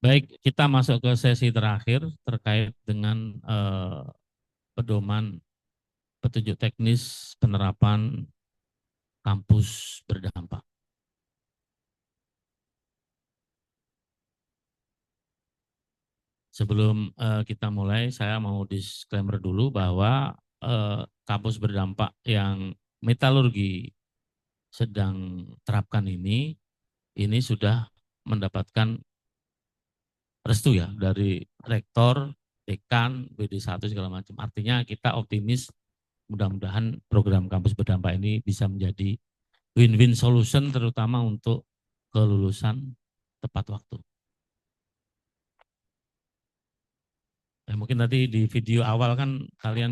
Baik, kita masuk ke sesi terakhir terkait dengan pedoman petunjuk teknis penerapan kampus berdampak. Sebelum kita mulai, saya mau disclaimer dulu bahwa kampus berdampak yang metalurgi sedang terapkan ini sudah mendapatkan restu ya dari rektor, dekan, BD1 segala macam. Artinya kita optimis mudah-mudahan program kampus berdampak ini bisa menjadi win-win solution terutama untuk kelulusan tepat waktu. Mungkin nanti di video awal kan kalian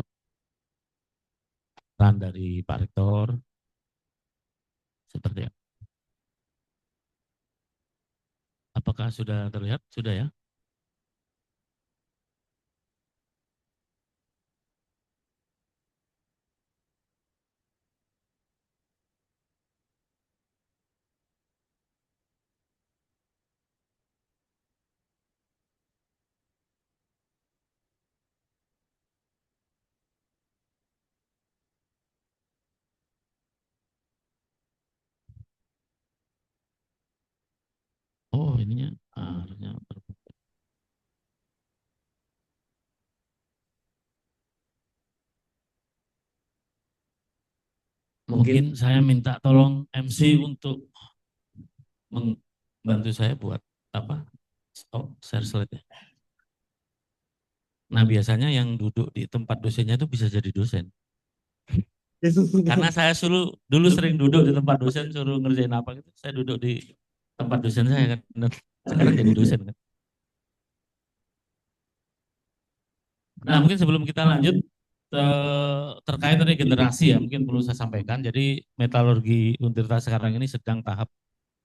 peran dari Pak Rektor seperti apa? Apakah sudah terlihat? Sudah ya? Oh ininya harusnya mungkin saya minta tolong MC untuk membantu saya buat apa? Oh, share slide ya. Nah, biasanya yang duduk di tempat dosennya itu bisa jadi dosen. Karena saya dulu sering duduk di tempat dosen suruh ngerjain apa gitu. Saya duduk di tempat dosen saya kan. Dan sekarang jadi dosen kan. Nah, mungkin sebelum kita lanjut terkait dari generasi ya, mungkin perlu saya sampaikan. Jadi metalurgi Untirta sekarang ini sedang tahap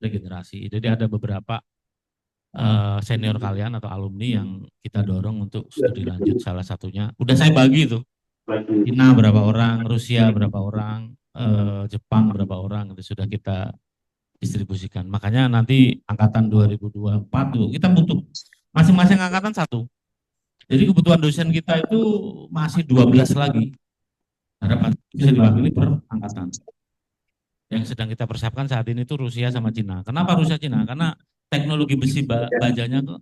regenerasi. Jadi ada beberapa senior kalian atau alumni yang kita dorong untuk studi lanjut. Salah satunya udah saya bagi tuh. Cina berapa orang, Rusia berapa orang, Jepang berapa orang, itu sudah kita distribusikan. Makanya nanti angkatan 2024 tuh kita butuh masing-masing angkatan satu. Jadi kebutuhan dosen kita itu masih 12 lagi. Harapan bisa diwakili per angkatan. Yang sedang kita persiapkan saat ini itu Rusia sama Cina. Kenapa Rusia Cina? Karena teknologi besi bajanya tuh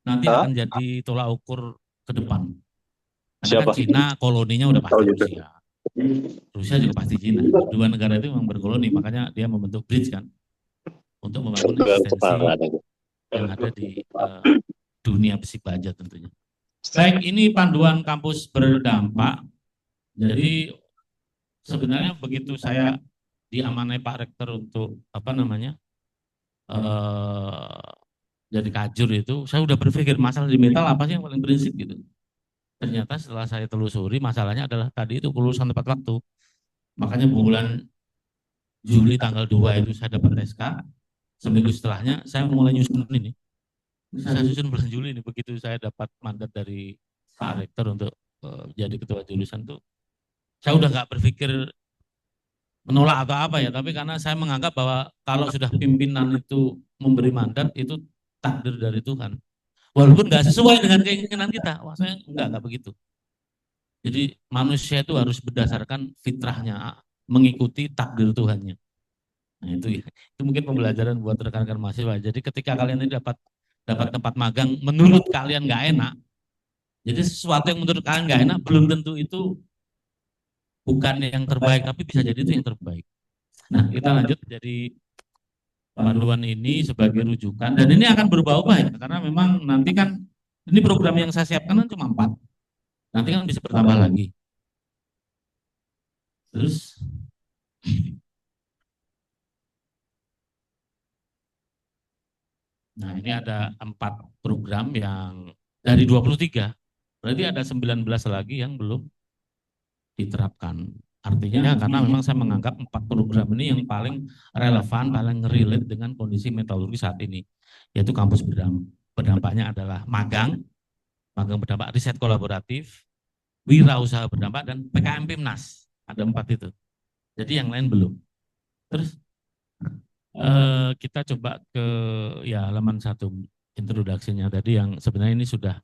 nanti akan jadi tolak ukur ke depan. Karena kan Cina koloninya udah pasti Rusia. Rusia juga pasti Cina. Dua negara itu memang berkoloni, makanya dia membentuk bridge kan untuk membangun eksistensi yang ada di dunia besi baja tentunya. Baik, ini panduan kampus berdampak. Jadi sebenarnya begitu saya diamanai Pak Rektor untuk apa namanya jadi kajur itu, saya udah berpikir masalah di metal apa sih yang paling prinsip gitu. Ternyata setelah saya telusuri masalahnya adalah tadi itu kelulusan tepat waktu. Makanya bulan Juli tanggal 2 itu saya dapat SK, seminggu setelahnya saya mulai nyusun ini. Saya susun bulan Juli ini begitu saya dapat mandat dari Pak Rektor untuk jadi ketua jurusan tuh. Saya udah nggak berpikir menolak atau apa ya, tapi karena saya menganggap bahwa kalau sudah pimpinan itu memberi mandat itu takdir dari Tuhan. Walaupun nggak sesuai dengan keinginan kita, wah saya nggak begitu. Jadi manusia itu harus berdasarkan fitrahnya, mengikuti takdir Tuhannya. Nah itu ya, itu mungkin pembelajaran buat rekan-rekan mahasiswa. Jadi ketika kalian ini dapat dapat tempat magang, menurut kalian nggak enak, jadi sesuatu yang menurut kalian nggak enak belum tentu itu bukan yang terbaik, tapi bisa jadi itu yang terbaik. Nah kita lanjut jadi panduan ini sebagai rujukan dan ini akan berubah-ubah ya karena memang nanti kan ini program yang saya siapkan kan cuma 4, nanti kan bisa bertambah lagi. Terus nah ini ada 4 program yang dari 23, berarti ada 19 lagi yang belum diterapkan. Artinya karena memang saya menganggap 4 program ini yang paling relevan, paling relate dengan kondisi metalurgi saat ini, yaitu kampus berdampaknya adalah magang berdampak, riset kolaboratif, wirausaha berdampak, dan PKM Pimnas. Ada 4 itu. Jadi yang lain belum. Terus kita coba ke ya halaman 1. introduksinya tadi yang sebenarnya ini sudah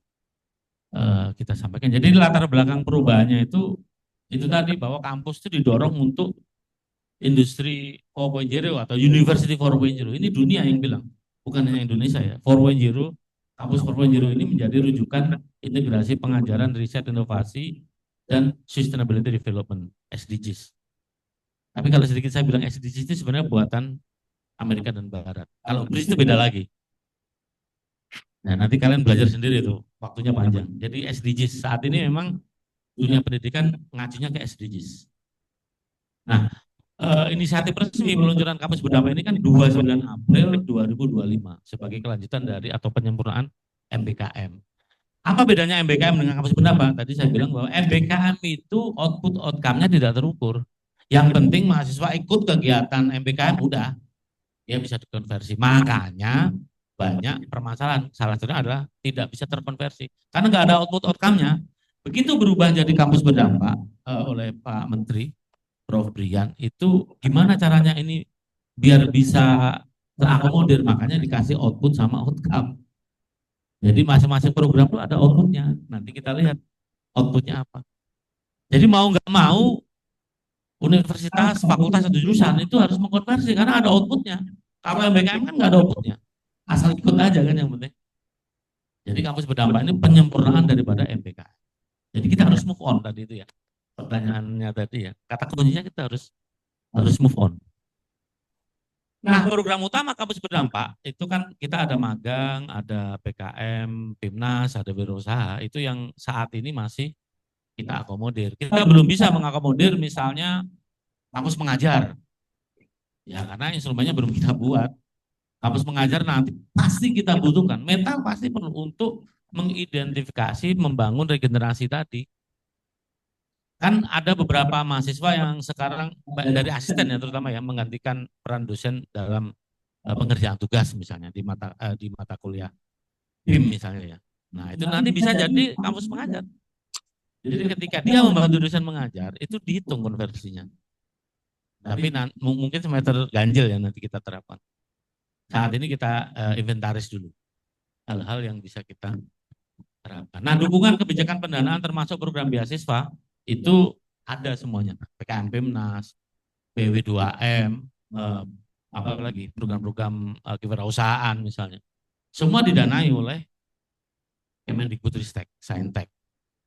kita sampaikan. Jadi latar belakang perubahannya itu tadi bahwa kampus itu didorong untuk industri 4.0 atau University 4.0. Ini dunia yang bilang, bukan hanya Indonesia ya. 4.0, kampus 4.0 ini menjadi rujukan integrasi pengajaran, riset, inovasi, dan sustainability development (SDGs). Tapi kalau sedikit saya bilang SDGs itu sebenarnya buatan Amerika dan Barat. Kalau BRICS itu beda lagi. Nah, nanti kalian belajar sendiri itu, waktunya panjang. Jadi SDGs saat ini memang dunia pendidikan ngajunya ke SDGs. Nah, inisiatif resmi peluncuran kampus berdampak ini kan 29 April 2025 sebagai kelanjutan dari atau penyempurnaan MBKM. Apa bedanya MBKM dengan kampus berdampak? Tadi saya bilang bahwa MBKM itu output outcome-nya tidak terukur. Yang penting mahasiswa ikut kegiatan MBKM udah, dia bisa dikonversi. Makanya banyak permasalahan. Salah satunya adalah tidak bisa terkonversi karena nggak ada output outcome-nya. Begitu berubah jadi kampus berdampak oleh Pak Menteri Prof. Brian, itu gimana caranya ini biar bisa terakomodir, makanya dikasih output sama outcome. Jadi masing-masing program itu ada outputnya. Nanti kita lihat outputnya apa. Jadi mau nggak mau universitas, fakultas atau jurusan itu harus mengkonversi karena ada outputnya. Kalau MBKM kan nggak ada outputnya, asal ikut aja kan yang penting. Jadi kampus berdampak ini penyempurnaan daripada MBKM. Jadi kita harus move on tadi itu ya. Pertanyaannya tadi ya. Kata kuncinya kita harus move on. Nah, program utama kampus berdampak itu kan kita ada magang, ada PKM, PIMNAS, ada wirausaha. Itu yang saat ini masih kita akomodir. Kita belum bisa mengakomodir misalnya kampus mengajar. Ya, karena instrumennya belum kita buat. Kampus mengajar nanti pasti kita butuhkan. Mental pasti perlu untuk mengidentifikasi, membangun regenerasi tadi. Kan ada beberapa mahasiswa yang sekarang dari asisten ya terutama ya menggantikan peran dosen dalam pengerjaan tugas misalnya di mata kuliah BIM misalnya ya. Nah, itu nanti bisa jadi kampus mengajar. Jadi ketika dia membantu dosen mengajar itu dihitung konversinya. Tapi mungkin semester ganjil ya nanti kita terapkan. Saat ini kita inventaris dulu hal-hal yang bisa kita terapkan. Nah, dukungan kebijakan pendanaan termasuk program beasiswa itu ada semuanya. PKM PIMNAS, BW2M, apa lagi program-program kewirausahaan misalnya. Semua didanai oleh Kemendikbudristek, Saintek.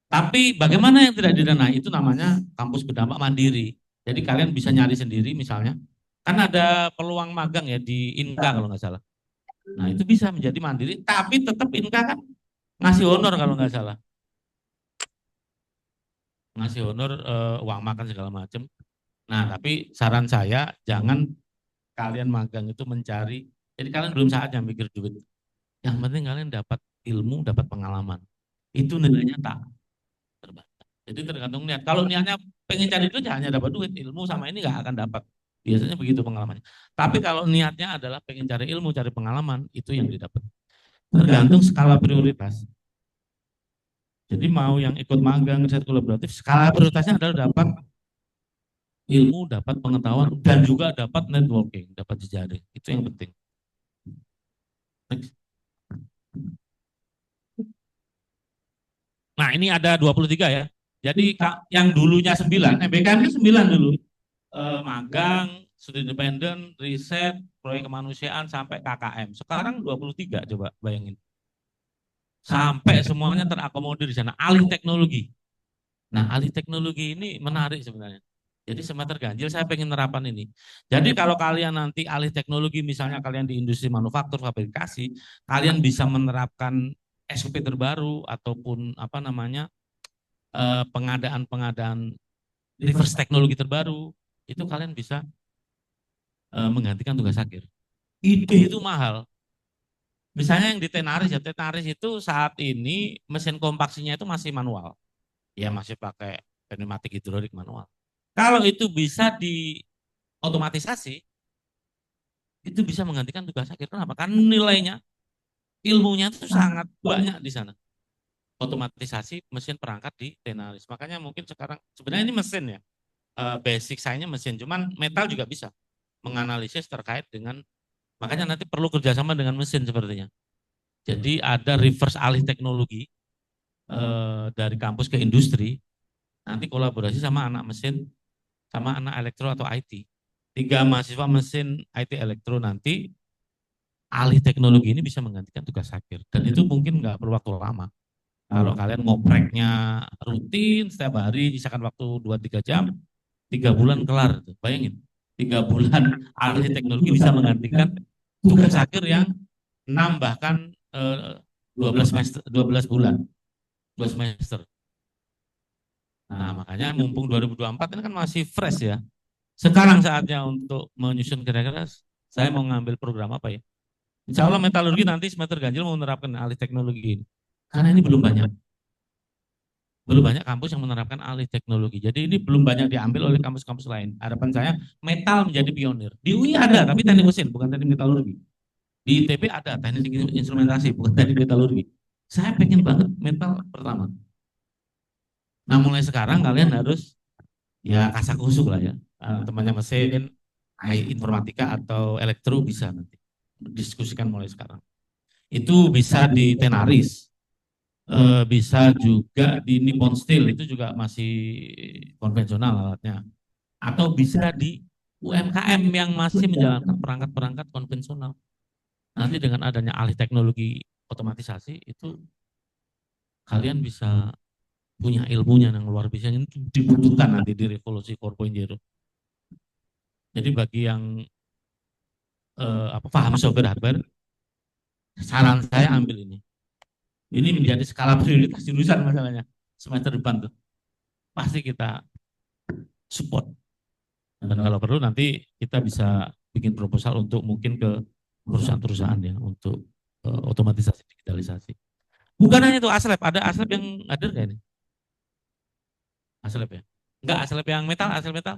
Tapi bagaimana yang tidak didanai? Itu namanya kampus berdampak mandiri. Jadi kalian bisa nyari sendiri misalnya. Kan ada peluang magang ya di Inka kalau nggak salah. Nah itu bisa menjadi mandiri, tapi tetap Inka kan ngasih honor kalau nggak salah. Ngasih honor uang makan segala macam. Nah tapi saran saya jangan kalian magang itu mencari, jadi kalian belum saatnya mikir duit. Yang penting kalian dapat ilmu, dapat pengalaman. Itu nilainya tak terbatas. Jadi tergantung niat. Kalau niatnya pengen cari duit ya hanya dapat duit, ilmu sama ini nggak akan dapat. Biasanya begitu pengalamannya. Tapi kalau niatnya adalah pengen cari ilmu, cari pengalaman, itu yang didapat. Tergantung skala prioritas. Jadi mau yang ikut magang, riset kolaboratif, skala prioritasnya adalah dapat ilmu, dapat pengetahuan, dan juga dapat networking, dapat jejaring. Itu yang penting. Next. Nah ini ada 23 ya. Jadi yang dulunya 9, MBKM itu 9 dulu. Magang, studi independen, riset, proyek kemanusiaan, sampai KKM. Sekarang 23 coba bayangin. Sampai semuanya terakomodir di sana. Alih teknologi. Nah alih teknologi ini menarik sebenarnya. Jadi semester ganjil saya pengen nerapkan ini. Jadi kalau kalian nanti alih teknologi, misalnya kalian di industri manufaktur, fabrikasi, kalian bisa menerapkan SOP terbaru ataupun apa namanya pengadaan reverse teknologi terbaru, itu kalian bisa menggantikan tugas akhir. Ide itu mahal. Misalnya yang di Tenaris ya, Tenaris itu saat ini mesin kompaksinya itu masih manual. Ya masih pakai pneumatik hidrolik manual. Kalau itu bisa diotomatisasi, itu bisa menggantikan tugas akhir. Kenapa? Karena nilainya, ilmunya itu sangat banyak di sana. Otomatisasi mesin perangkat di Tenaris. Makanya mungkin sekarang, sebenarnya ini mesin ya, basic saya-nya mesin, cuman metal juga bisa menganalisis terkait dengan, makanya nanti perlu kerjasama dengan mesin sepertinya. Jadi ada reverse alih teknologi dari kampus ke industri, nanti kolaborasi sama anak mesin, sama anak elektro atau IT. 3 mahasiswa mesin IT elektro nanti alih teknologi ini bisa menggantikan tugas akhir. Dan itu mungkin nggak perlu waktu lama. Kalau kalian ngopreknya rutin setiap hari, sisakan waktu 2-3 jam, 3 bulan kelar. Bayangin, 3 bulan alih teknologi bisa menggantikan tugas akhir yang 6 bahkan 12 semester, 12 bulan, 2 semester. Nah, makanya mumpung 2024 ini kan masih fresh ya. Sekarang saatnya untuk menyusun kira-kira saya mau ngambil program apa ya. Insya Allah metalurgi nanti semester ganjil mau menerapkan alih teknologi ini. Karena ini belum banyak. Belum banyak kampus yang menerapkan alih teknologi. Jadi ini belum banyak diambil oleh kampus-kampus lain. Harapan saya metal menjadi pionir. Di UI ada, tapi teknik mesin, bukan teknik metalurgi. Di ITB ada teknik instrumentasi, bukan teknik metalurgi. Saya pengen banget metal pertama. Nah mulai sekarang kalian harus ya kasak kusuk lah ya. Temannya mesin, informatika atau elektro bisa nanti. Diskusikan mulai sekarang. Itu bisa di Tenaris, bisa juga di Nippon Steel, itu juga masih konvensional alatnya. Atau bisa di UMKM yang masih menjalankan perangkat-perangkat konvensional. Nanti dengan adanya alih teknologi otomatisasi itu kalian bisa punya ilmunya yang luar biasa, ini dibutuhkan nanti di revolusi 4.0. Jadi bagi yang paham software hardware, saran saya ambil ini. Ini menjadi skala prioritas jurusan masalahnya semester depan tuh. Pasti kita support. Dan kalau perlu nanti kita bisa bikin proposal untuk mungkin ke perusahaan-perusahaan ya untuk otomatisasi digitalisasi. Bukan hanya itu aslab, ada aslab yang hadir nggak ini? Aslab ya? Enggak, aslab yang metal, aslab metal.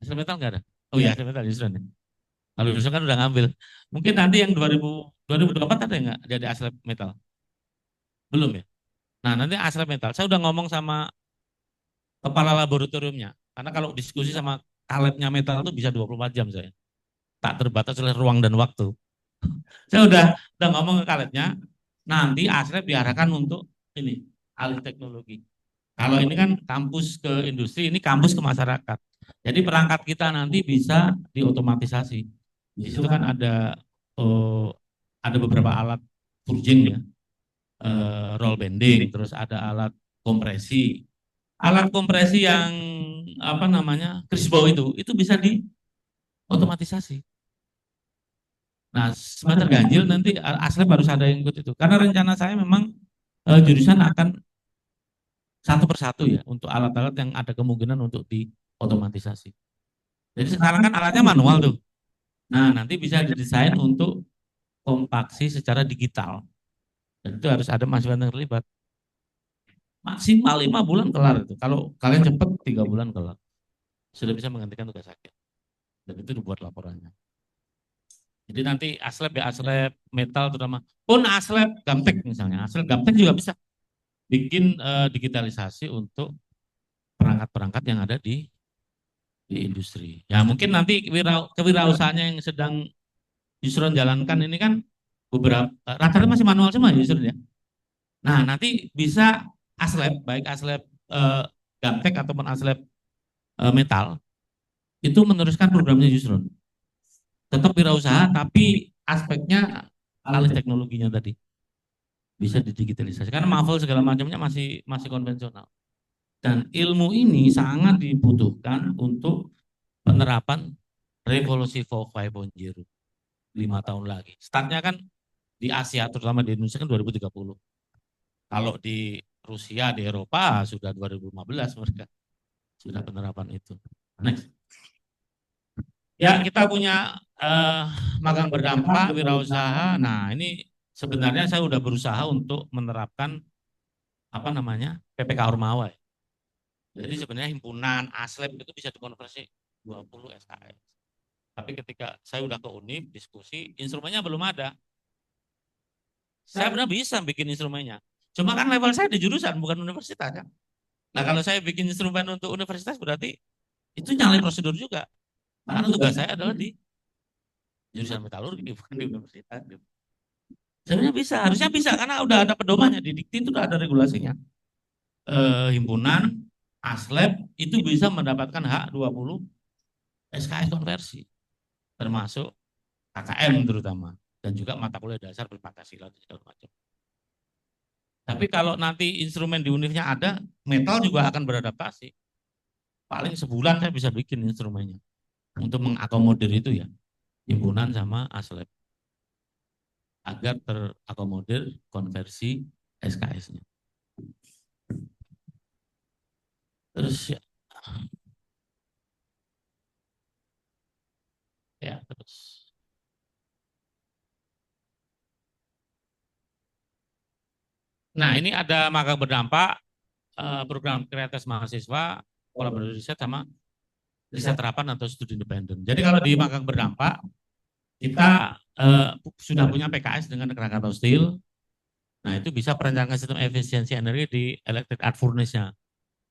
Aslab metal enggak ada. Oh iya, aslab metal justru nih. Kalau justru kan udah ngambil. Mungkin nanti yang 2024 ada nggak jadi aslab metal? Belum ya? Nah, nanti aslab metal. Saya udah ngomong sama kepala laboratoriumnya. Karena kalau diskusi sama kalebnya metal itu bisa 24 jam saya. Tak terbatas oleh ruang dan waktu. Saya udah ngomong ke kalebnya, nanti aslab diarahkan untuk ini, alih teknologi. Kalau ini kan kampus ke industri, ini kampus ke masyarakat. Jadi perangkat kita nanti bisa diotomatisasi. Di situ kan ada beberapa alat purging ya, roll bending, terus ada alat kompresi. Alat kompresi yang apa namanya Crispo itu bisa diotomatisasi. Nah, semester ganjil nanti aslep harus ada yang ikut itu. Karena rencana saya memang jurusan akan satu persatu ya untuk alat-alat yang ada kemungkinan untuk diotomatisasi. Jadi sekarang kan alatnya manual tuh. Nah, nanti bisa didesain untuk kompaksi secara digital. Dan itu harus ada masukan yang terlibat. Maksimal 5 bulan kelar itu. Kalau kalian cepat 3 bulan kelar. Sudah bisa menggantikan tugas akhir. Dan itu dibuat laporannya. Jadi nanti aslab ya aslab metal terutama. Pun aslab gamtek misalnya. Aslab gamtek juga bisa bikin digitalisasi untuk perangkat-perangkat yang ada di industri. Ya mungkin nanti kewirausahaannya yang sedang Yusron jalankan ini kan beberapa rata-rata masih manual semua ya Yusron ya. Nah nanti bisa aslab baik aslab gamtek ataupun aslab metal itu meneruskan programnya Yusron. Tetap wirausaha tapi aspeknya alih teknologinya tadi bisa didigitalisasi karena Marvel segala macamnya masih masih konvensional. Dan ilmu ini sangat dibutuhkan untuk penerapan revolusi 4.0 5 tahun lagi. Startnya kan di Asia, terutama di Indonesia kan 2030. Kalau di Rusia, di Eropa sudah 2015 mereka sudah penerapan itu. Next. Ya kita punya magang berdampak, wirausaha. Nah ini sebenarnya saya sudah berusaha untuk menerapkan apa namanya PPK Ormawa. Jadi sebenarnya himpunan ASLEP itu bisa dikonversi 20 SKS. Tapi ketika saya udah ke UNIP diskusi, instrumennya belum ada. Saya benar bisa bikin instrumennya. Cuma kan level saya di jurusan bukan universitas kan. Nah kalau saya bikin instrumen untuk universitas berarti itu nyalain prosedur juga. Karena tugas saya adalah di jurusan metalurgi bukan di universitas. Sebenarnya bisa, harusnya bisa karena udah ada pedomannya di Dikti itu udah ada regulasinya. Himpunan Aslab itu bisa mendapatkan hak 20 SKS konversi, termasuk KKM terutama dan juga mata kuliah dasar berpancasila dan segala macam. Tapi kalau nanti instrumen di univnya ada, metal juga akan beradaptasi. Paling sebulan saya bisa bikin instrumennya untuk mengakomodir itu ya, himpunan sama Aslab agar terakomodir konversi SKS-nya. Terus ya, ya terus. Nah ini ada magang berdampak, program kreatif mahasiswa, kolaborasi riset sama riset terapan atau studi independen. Jadi kalau di magang berdampak kita sudah punya PKS dengan Krakatau Steel. Nah itu bisa perencanaan sistem efisiensi energi di electric arc furnace-nya.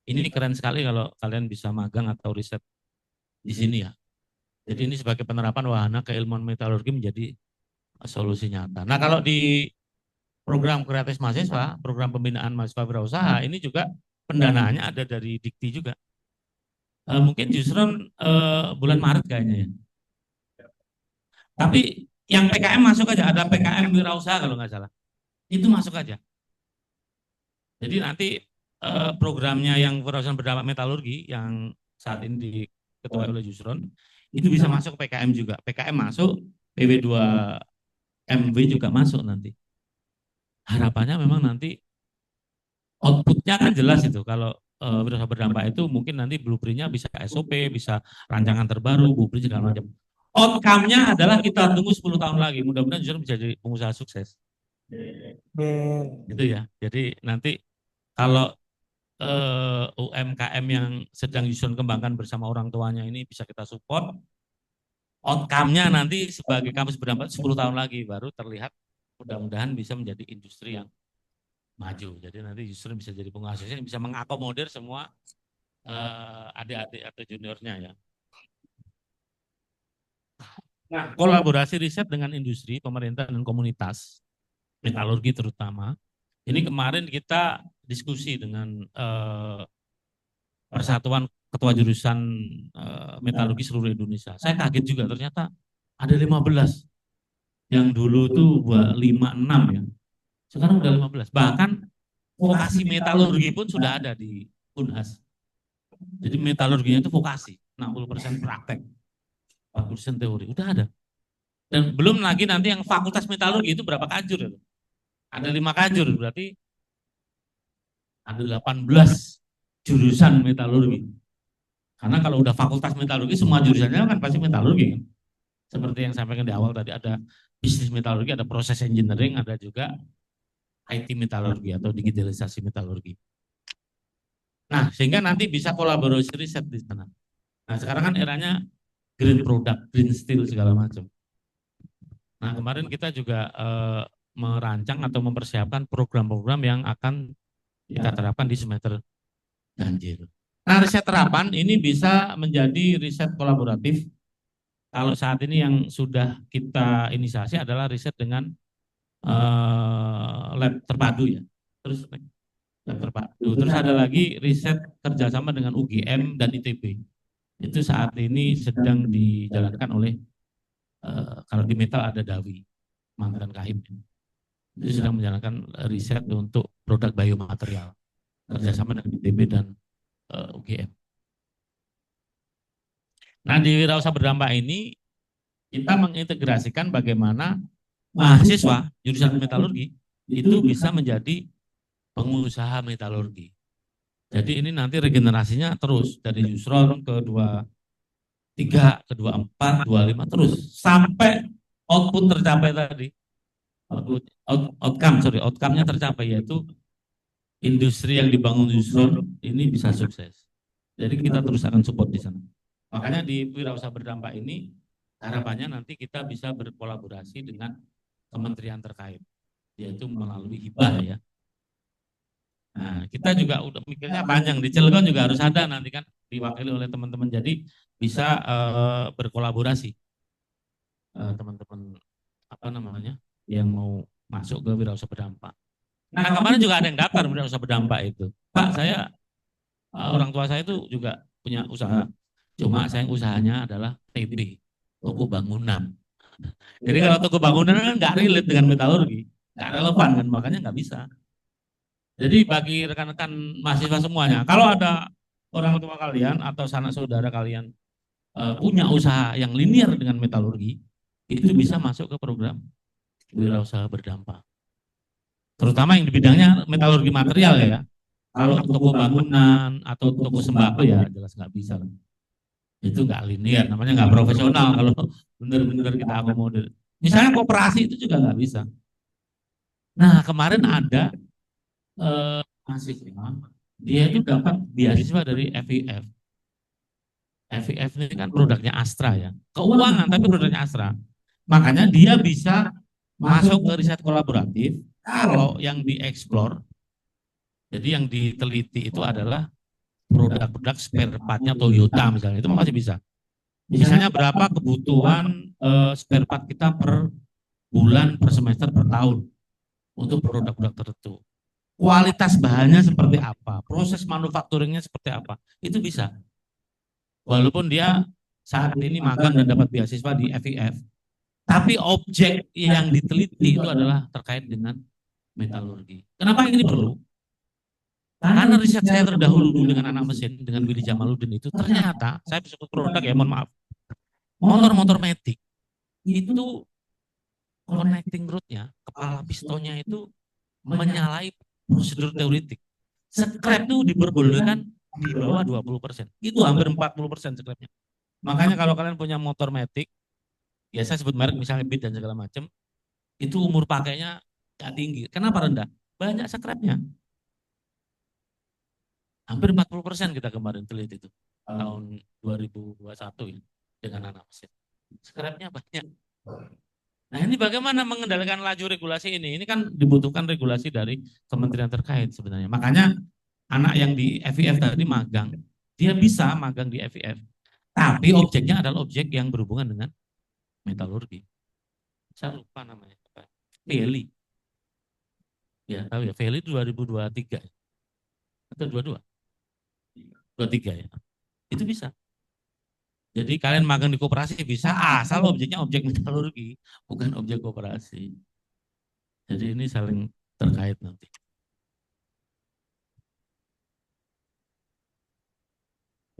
Ini keren sekali kalau kalian bisa magang atau riset di sini ya. Jadi ini sebagai penerapan wahana keilmuan metalurgi menjadi solusi nyata. Nah kalau di program kreatif mahasiswa, program pembinaan mahasiswa wirausaha, ini juga pendanaannya ada dari Dikti juga. Mungkin justru bulan Maret kayaknya ya. Tapi yang PKM masuk aja, ada PKM wirausaha kalau nggak salah. Itu masuk aja. Jadi nanti programnya yang wirausaha berdampak metalurgi yang saat ini diketuai oleh Jusron itu bisa masuk ke PKM juga. PKM masuk, PW2MW juga masuk nanti. Harapannya memang nanti outputnya kan jelas itu. Kalau wirausaha berdampak itu mungkin nanti blueprintnya bisa SOP, bisa rancangan terbaru, blueprint segala macam. Outcome-nya adalah kita tunggu 10 tahun lagi. Mudah-mudahan Jusron bisa jadi pengusaha sukses. Gitu ya. Jadi nanti kalau UMKM yang sedang Yusun kembangkan bersama orang tuanya ini bisa kita support. Outcome-nya nanti sebagai kampus berdampak 10 tahun lagi baru terlihat mudah-mudahan bisa menjadi industri yang maju. Jadi nanti justru bisa jadi pengusaha yang bisa mengakomodir semua adik-adik atau juniornya ya. Nah, kolaborasi riset dengan industri, pemerintah dan komunitas, metalurgi terutama. Ini kemarin kita diskusi dengan Persatuan Ketua Jurusan Metalurgi seluruh Indonesia. Saya kaget juga ternyata ada 15. Yang dulu tuh 5-6 ya. Sekarang udah 15. Bahkan vokasi metalurgi pun sudah ada di Unhas. Jadi metalurginya itu vokasi, 60% praktek, 40% teori. Udah ada. Dan belum lagi nanti yang fakultas metalurgi itu berapa kajur ya? Ada 5 kajur, berarti ada 18 jurusan metalurgi. Karena kalau udah fakultas metalurgi semua jurusannya kan pasti metalurgi kan. Seperti yang saya sampaikan di awal tadi ada bisnis metalurgi, ada proses engineering, ada juga IT metalurgi atau digitalisasi metalurgi. Nah, sehingga nanti bisa kolaborasi riset di sana. Nah, sekarang kan eranya green product, green steel segala macam. Nah, kemarin kita juga merancang atau mempersiapkan program-program yang akan kita terapkan di semester ganjil. Nah, riset terapan ini bisa menjadi riset kolaboratif. Kalau saat ini yang sudah kita inisiasi adalah riset dengan lab terpadu ya. Terus lab terpadu. Terus ada lagi riset kerjasama dengan UGM dan ITB. Itu saat ini sedang dijalankan oleh kalau di metal ada Dawi, mantan Kahim. Itu sedang menjalankan riset untuk produk biomaterial kerjasama dengan ITB dan UGM. Nah di Wirausaha Berdampak ini kita mengintegrasikan bagaimana mahasiswa jurusan metalurgi itu bisa menjadi pengusaha metalurgi. Jadi ini nanti regenerasinya terus dari Yusron ke 23, ke 24, 25 terus sampai output tercapai tadi. Outcome-nya tercapai yaitu industri yang dibangun Yusron ini bisa sukses. Jadi kita terus akan support di sana. Makanya di Wirausaha Berdampak ini harapannya nanti kita bisa berkolaborasi dengan kementerian terkait, yaitu melalui hibah ya. Nah, kita juga udah mikirnya panjang di Cilegon juga harus ada nanti kan diwakili oleh teman-teman jadi bisa berkolaborasi teman-teman apa namanya yang mau masuk ke wirausaha berdampak. Nah kemarin juga ada yang daftar wirausaha berdampak itu. Pak, saya orang tua saya itu juga punya usaha. Cuma saya usahanya adalah TB, toko bangunan. Jadi kalau toko bangunan kan nggak relate dengan metalurgi, nggak relevan kan, makanya nggak bisa. Jadi bagi rekan-rekan mahasiswa semuanya, kalau ada orang tua kalian atau sanak saudara kalian punya usaha yang linear dengan metalurgi, itu bisa masuk ke program wirausaha berdampak. Terutama yang di bidangnya metalurgi material ya. Kalau toko bangunan atau toko sembako ya jelas nggak bisa. Itu nggak linear, namanya nggak profesional kalau benar-benar kita akomodir. Misalnya koperasi itu juga nggak bisa. Nah kemarin ada mahasiswa, dia itu dapat beasiswa dari FIF. FIF ini kan produknya Astra ya, keuangan tapi produknya Astra. Makanya dia bisa masuk ke riset kolaboratif kalau yang dieksplor, jadi yang diteliti itu adalah produk-produk spare partnya Toyota misalnya, itu masih bisa. Misalnya berapa kebutuhan spare part kita per bulan, per semester, per tahun untuk produk-produk tertentu. Kualitas bahannya seperti apa, proses manufakturingnya seperti apa, itu bisa. Walaupun dia saat ini magang dan dapat beasiswa di FIF, tapi objek yang diteliti itu adalah terkait dengan metalurgi. Kenapa ini perlu? Karena riset saya terdahulu dengan anak mesin, dengan Willy Jamaluddin itu, ternyata saya bisa produk ya, mohon maaf, motor-motor metik itu connecting rodnya, kepala pistonnya itu menyalahi prosedur teoretik. Scrap itu diperbolehkan di bawah 20%. Itu hampir 40% scrapnya. Makanya kalau kalian punya motor metik, ya saya sebut merek misalnya Beat dan segala macam, itu umur pakainya gak tinggi. Kenapa rendah? Banyak scrapnya. Hampir 40% kita kemarin teliti itu. Tahun 2021 ini dengan anak mesin. Scrapnya banyak. Nah ini bagaimana mengendalikan laju regulasi ini? Ini kan dibutuhkan regulasi dari kementerian terkait sebenarnya. Makanya anak yang di FIF tadi magang, dia bisa magang di FIF. Tapi objeknya adalah objek yang berhubungan dengan metalurgi. Saya lupa namanya. Feli. Ya, tahu ya. Feli 2023 atau 22? 23 ya. Itu bisa. Jadi kalian magang di koperasi bisa asal objeknya objek metalurgi, bukan objek koperasi. Jadi ini saling terkait nanti.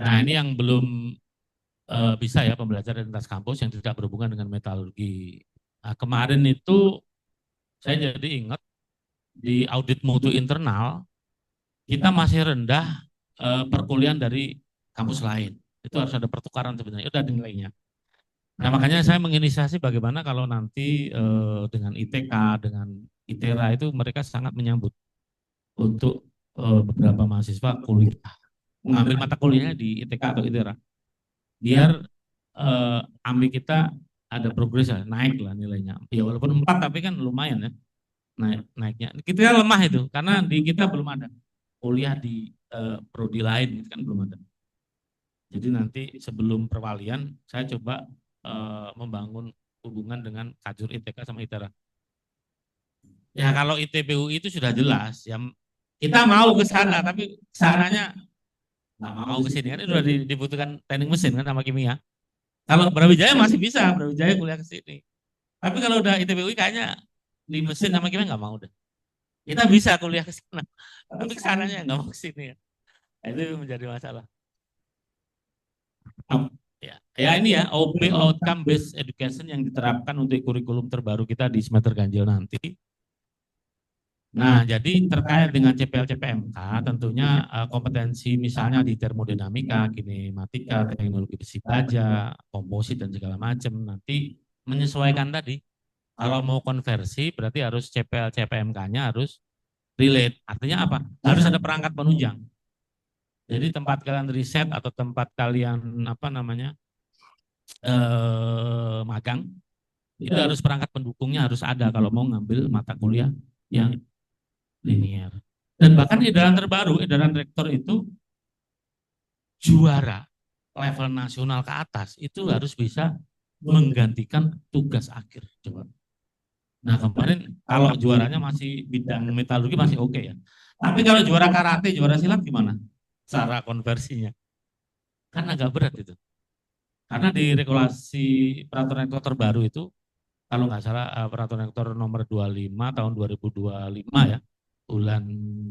Nah ini yang belum bisa ya pembelajaran lintas kampus yang tidak berhubungan dengan metalurgi. Nah, kemarin itu saya jadi ingat di audit mutu internal kita masih rendah perkuliahan dari kampus lain. Itu harus ada pertukaran sebenarnya, itu ada nilainya. Nah makanya saya menginisiasi bagaimana kalau nanti dengan ITK, dengan ITERA itu mereka sangat menyambut untuk beberapa mahasiswa kuliah, mengambil mata kuliahnya di ITK atau ITERA. Biar AMI kita ada progres ya, naik lah nilainya. Ya walaupun 4 tapi kan lumayan ya naiknya. Kita lemah itu karena di kita belum ada kuliah di prodi lain itu kan belum ada. Jadi nanti sebelum perwalian saya coba membangun hubungan dengan Kajur ITK sama ITERA. Ya kalau ITBU itu sudah jelas ya kita mau ke sana tapi sananya nggak mau ke sini kan itu sudah dibutuhkan teknik mesin kan sama kimia. Kalau Brawijaya masih bisa, Brawijaya kuliah ke sini. Tapi kalau udah ITBUI kayaknya di mesin sama kimia nggak mau deh. Kita bisa kuliah ke sana, tapi ke sananya nggak mau ke sini ya. Itu menjadi masalah. Ya, ya ini ya OB outcome based education yang diterapkan untuk kurikulum terbaru kita di semester ganjil nanti. Nah, jadi terkait dengan CPL CPMK tentunya kompetensi misalnya di termodinamika, kinematika, teknologi besi baja, komposit dan segala macam nanti menyesuaikan tadi. Kalau mau konversi berarti harus CPL CPMK-nya harus relate. Artinya apa? Harus ada perangkat penunjang. Jadi tempat kalian riset atau tempat kalian apa namanya magang itu harus perangkat pendukungnya harus ada kalau mau ngambil mata kuliah yang linear. Dan bahkan edaran rektor itu juara level nasional ke atas itu harus bisa menggantikan tugas akhir. Coba. Nah kemarin kalau juaranya masih bidang metalurgi masih oke ya. Tapi kalau juara karate, juara silat gimana? Cara konversinya kan agak berat itu. Karena di regulasi peraturan rektor terbaru itu, kalau nggak salah peraturan rektor nomor 25 tahun 2025 ya, bulan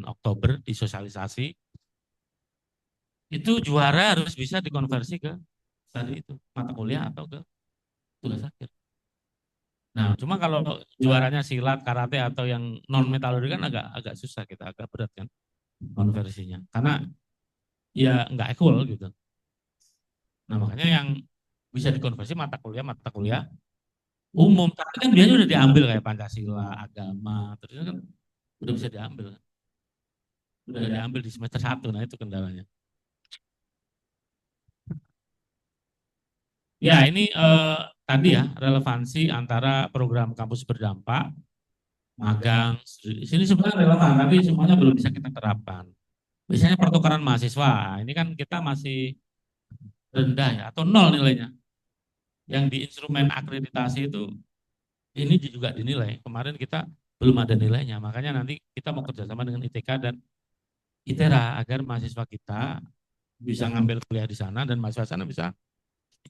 Oktober disosialisasi, itu juara harus bisa dikonversi ke tadi itu mata kuliah atau ke tugas akhir. Nah, cuma kalau juaranya silat, karate atau yang non metalurgi kan agak agak susah kita, agak berat kan konversinya. Karena ya nggak equal gitu. Nah, makanya yang bisa dikonversi mata kuliah umum. Tapi kan biasanya udah diambil kayak Pancasila, agama, terus kan udah bisa diambil. Udah diambil di semester satu, nah itu kendalanya. Ya, ini tadi ya relevansi antara program kampus berdampak, magang. Di sini sebenarnya relevan, tapi semuanya belum bisa kita terapkan. Biasanya pertukaran mahasiswa, ini kan kita masih rendah ya, atau nol nilainya. Yang di instrumen akreditasi itu, ini juga dinilai. Kemarin kita belum ada nilainya, makanya nanti kita mau kerjasama dengan ITK dan ITERA agar mahasiswa kita bisa ngambil kuliah di sana dan mahasiswa sana bisa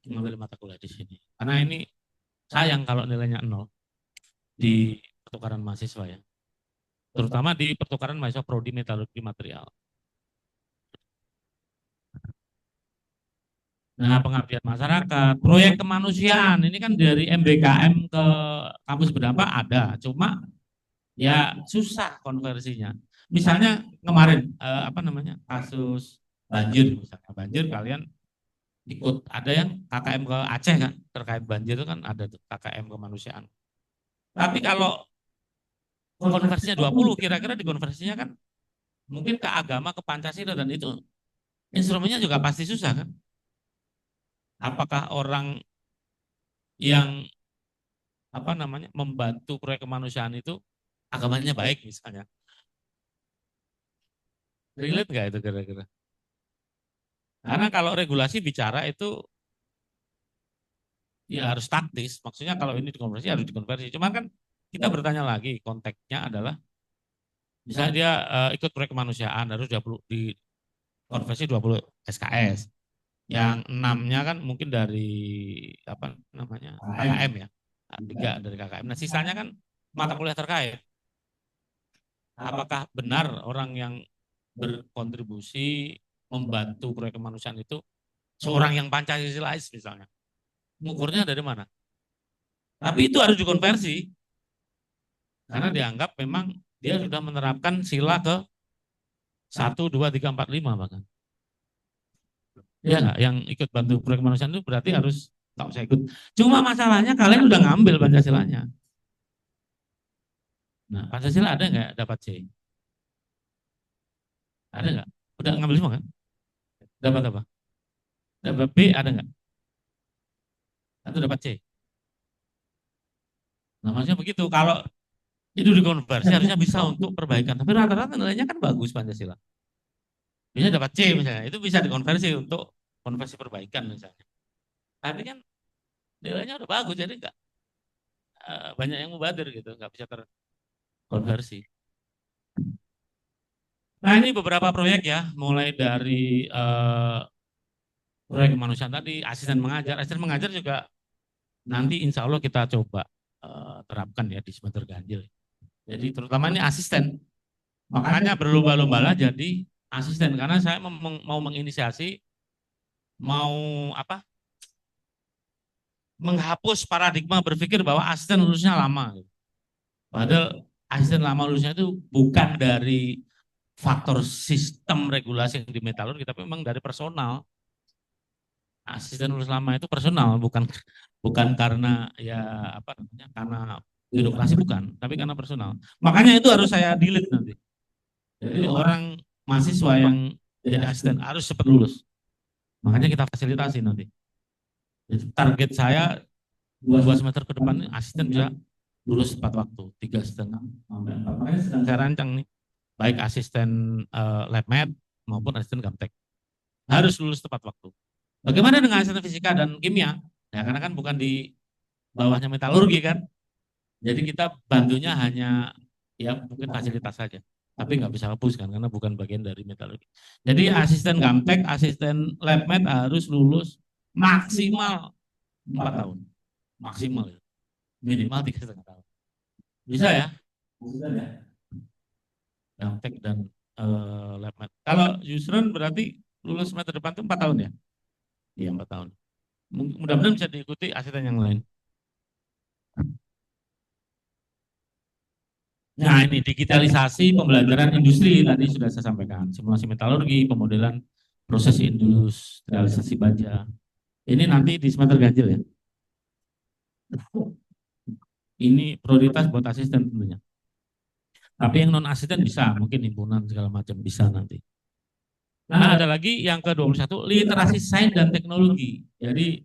mengambil mata kuliah di sini. Karena ini sayang kalau nilainya nol di pertukaran mahasiswa ya, terutama di pertukaran mahasiswa prodi metalurgi material. Nah, pengabdian masyarakat, proyek kemanusiaan ini kan dari MBKM ke kampus berdampak ada, cuma ya susah konversinya. Misalnya kemarin apa namanya kasus banjir, misalnya banjir kalian ikut ada yang KKM ke Aceh kan terkait banjir itu kan ada tuh KKM kemanusiaan. Tapi kalau konversinya 20 kira-kira dikonversinya kan mungkin ke agama, ke Pancasila dan itu instrumennya juga pasti susah kan. Apakah orang yang apa namanya membantu proyek kemanusiaan itu agamanya baik misalnya? Relate nggak itu kira-kira? Karena kalau regulasi bicara itu ya harus taktis. Maksudnya kalau ini dikonversi harus dikonversi. Cuman kan kita bertanya lagi konteksnya adalah misalnya dia ikut proyek kemanusiaan harus 20 dikonversi 20 SKS. Yang enamnya kan mungkin dari apa namanya KKM ya. Tiga dari KKM. Nah sisanya kan mata kuliah terkait. Apakah benar orang yang berkontribusi membantu proyek kemanusiaan itu seorang yang Pancasilais misalnya? Mengukurnya dari mana? Tapi itu harus dikonversi karena dianggap memang dia sudah menerapkan sila ke 1, 2, 3, 4, 5 bahkan. Ya nggak, yang ikut bantu proyek kemanusiaan itu berarti harus nggak usah ikut. Cuma masalahnya kalian udah ngambil Pancasilanya. Nah, Pancasila ada nggak dapat C? Ada nggak? Udah ngambil semua kan? Dapat apa? Dapat B ada nggak? Atau dapat C? Nah, maksudnya begitu. Kalau itu dikonversi harusnya bisa untuk perbaikan. Tapi rata-rata nilainya kan bagus Pancasila. Biasanya dapat C misalnya. Itu bisa dikonversi untuk konversi perbaikan misalnya. Tapi kan nilainya udah bagus jadi nggak banyak yang mubadir gitu, nggak bisa terkonversi. Nah ini beberapa proyek ya, mulai dari proyek kemanusiaan tadi, asisten mengajar juga nanti insya Allah kita coba terapkan ya di semester ganjil. Jadi terutama ini asisten, makanya berlomba-lombalah jadi asisten karena saya mau menginisiasi, mau apa, menghapus paradigma berpikir bahwa asisten lulusnya lama. Padahal asisten lama lulusnya itu bukan dari faktor sistem regulasi yang di metalurgi, tapi memang dari personal. Asisten lulus lama itu personal, bukan bukan karena ya apa namanya, karena birokrasi bukan, tapi karena personal. Makanya itu harus saya delete nanti. Jadi orang mahasiswa yang jadi asisten harus cepat lulus. Makanya kita fasilitasi nanti. Jadi target saya 2 semester ke depan asisten bisa lulus tepat waktu 3,5 sampai 4. Makanya sedang saya rancang nih, baik asisten labmed maupun asisten gaptek harus lulus tepat waktu. Bagaimana dengan asisten fisika dan kimia? Ya karena kan bukan di bawahnya metalurgi kan. Jadi kita bantunya hanya ya mungkin fasilitas saja, tapi nggak bisa hapus kan karena bukan bagian dari metalurgi. Jadi asisten Gamtek, asisten LabMed harus lulus maksimal 4 tahun, maksimal ya. Minimal 3,5 tahun. Bisa ya? Bisa ya. Gamtek dan LabMed. Kalau Yusron berarti lulus semester depan itu 4 tahun ya? Iya 4 tahun. Mudah-mudahan bisa diikuti asisten yang lain. Nah ini digitalisasi pembelajaran industri tadi sudah saya sampaikan. Simulasi metalurgi, pemodelan proses industrialisasi baja. Ini nanti di semester ganjil ya. Ini prioritas buat asisten tentunya. Tapi yang non asisten bisa, mungkin himpunan segala macam bisa nanti. Nah ada lagi yang ke-21, literasi sains dan teknologi. Jadi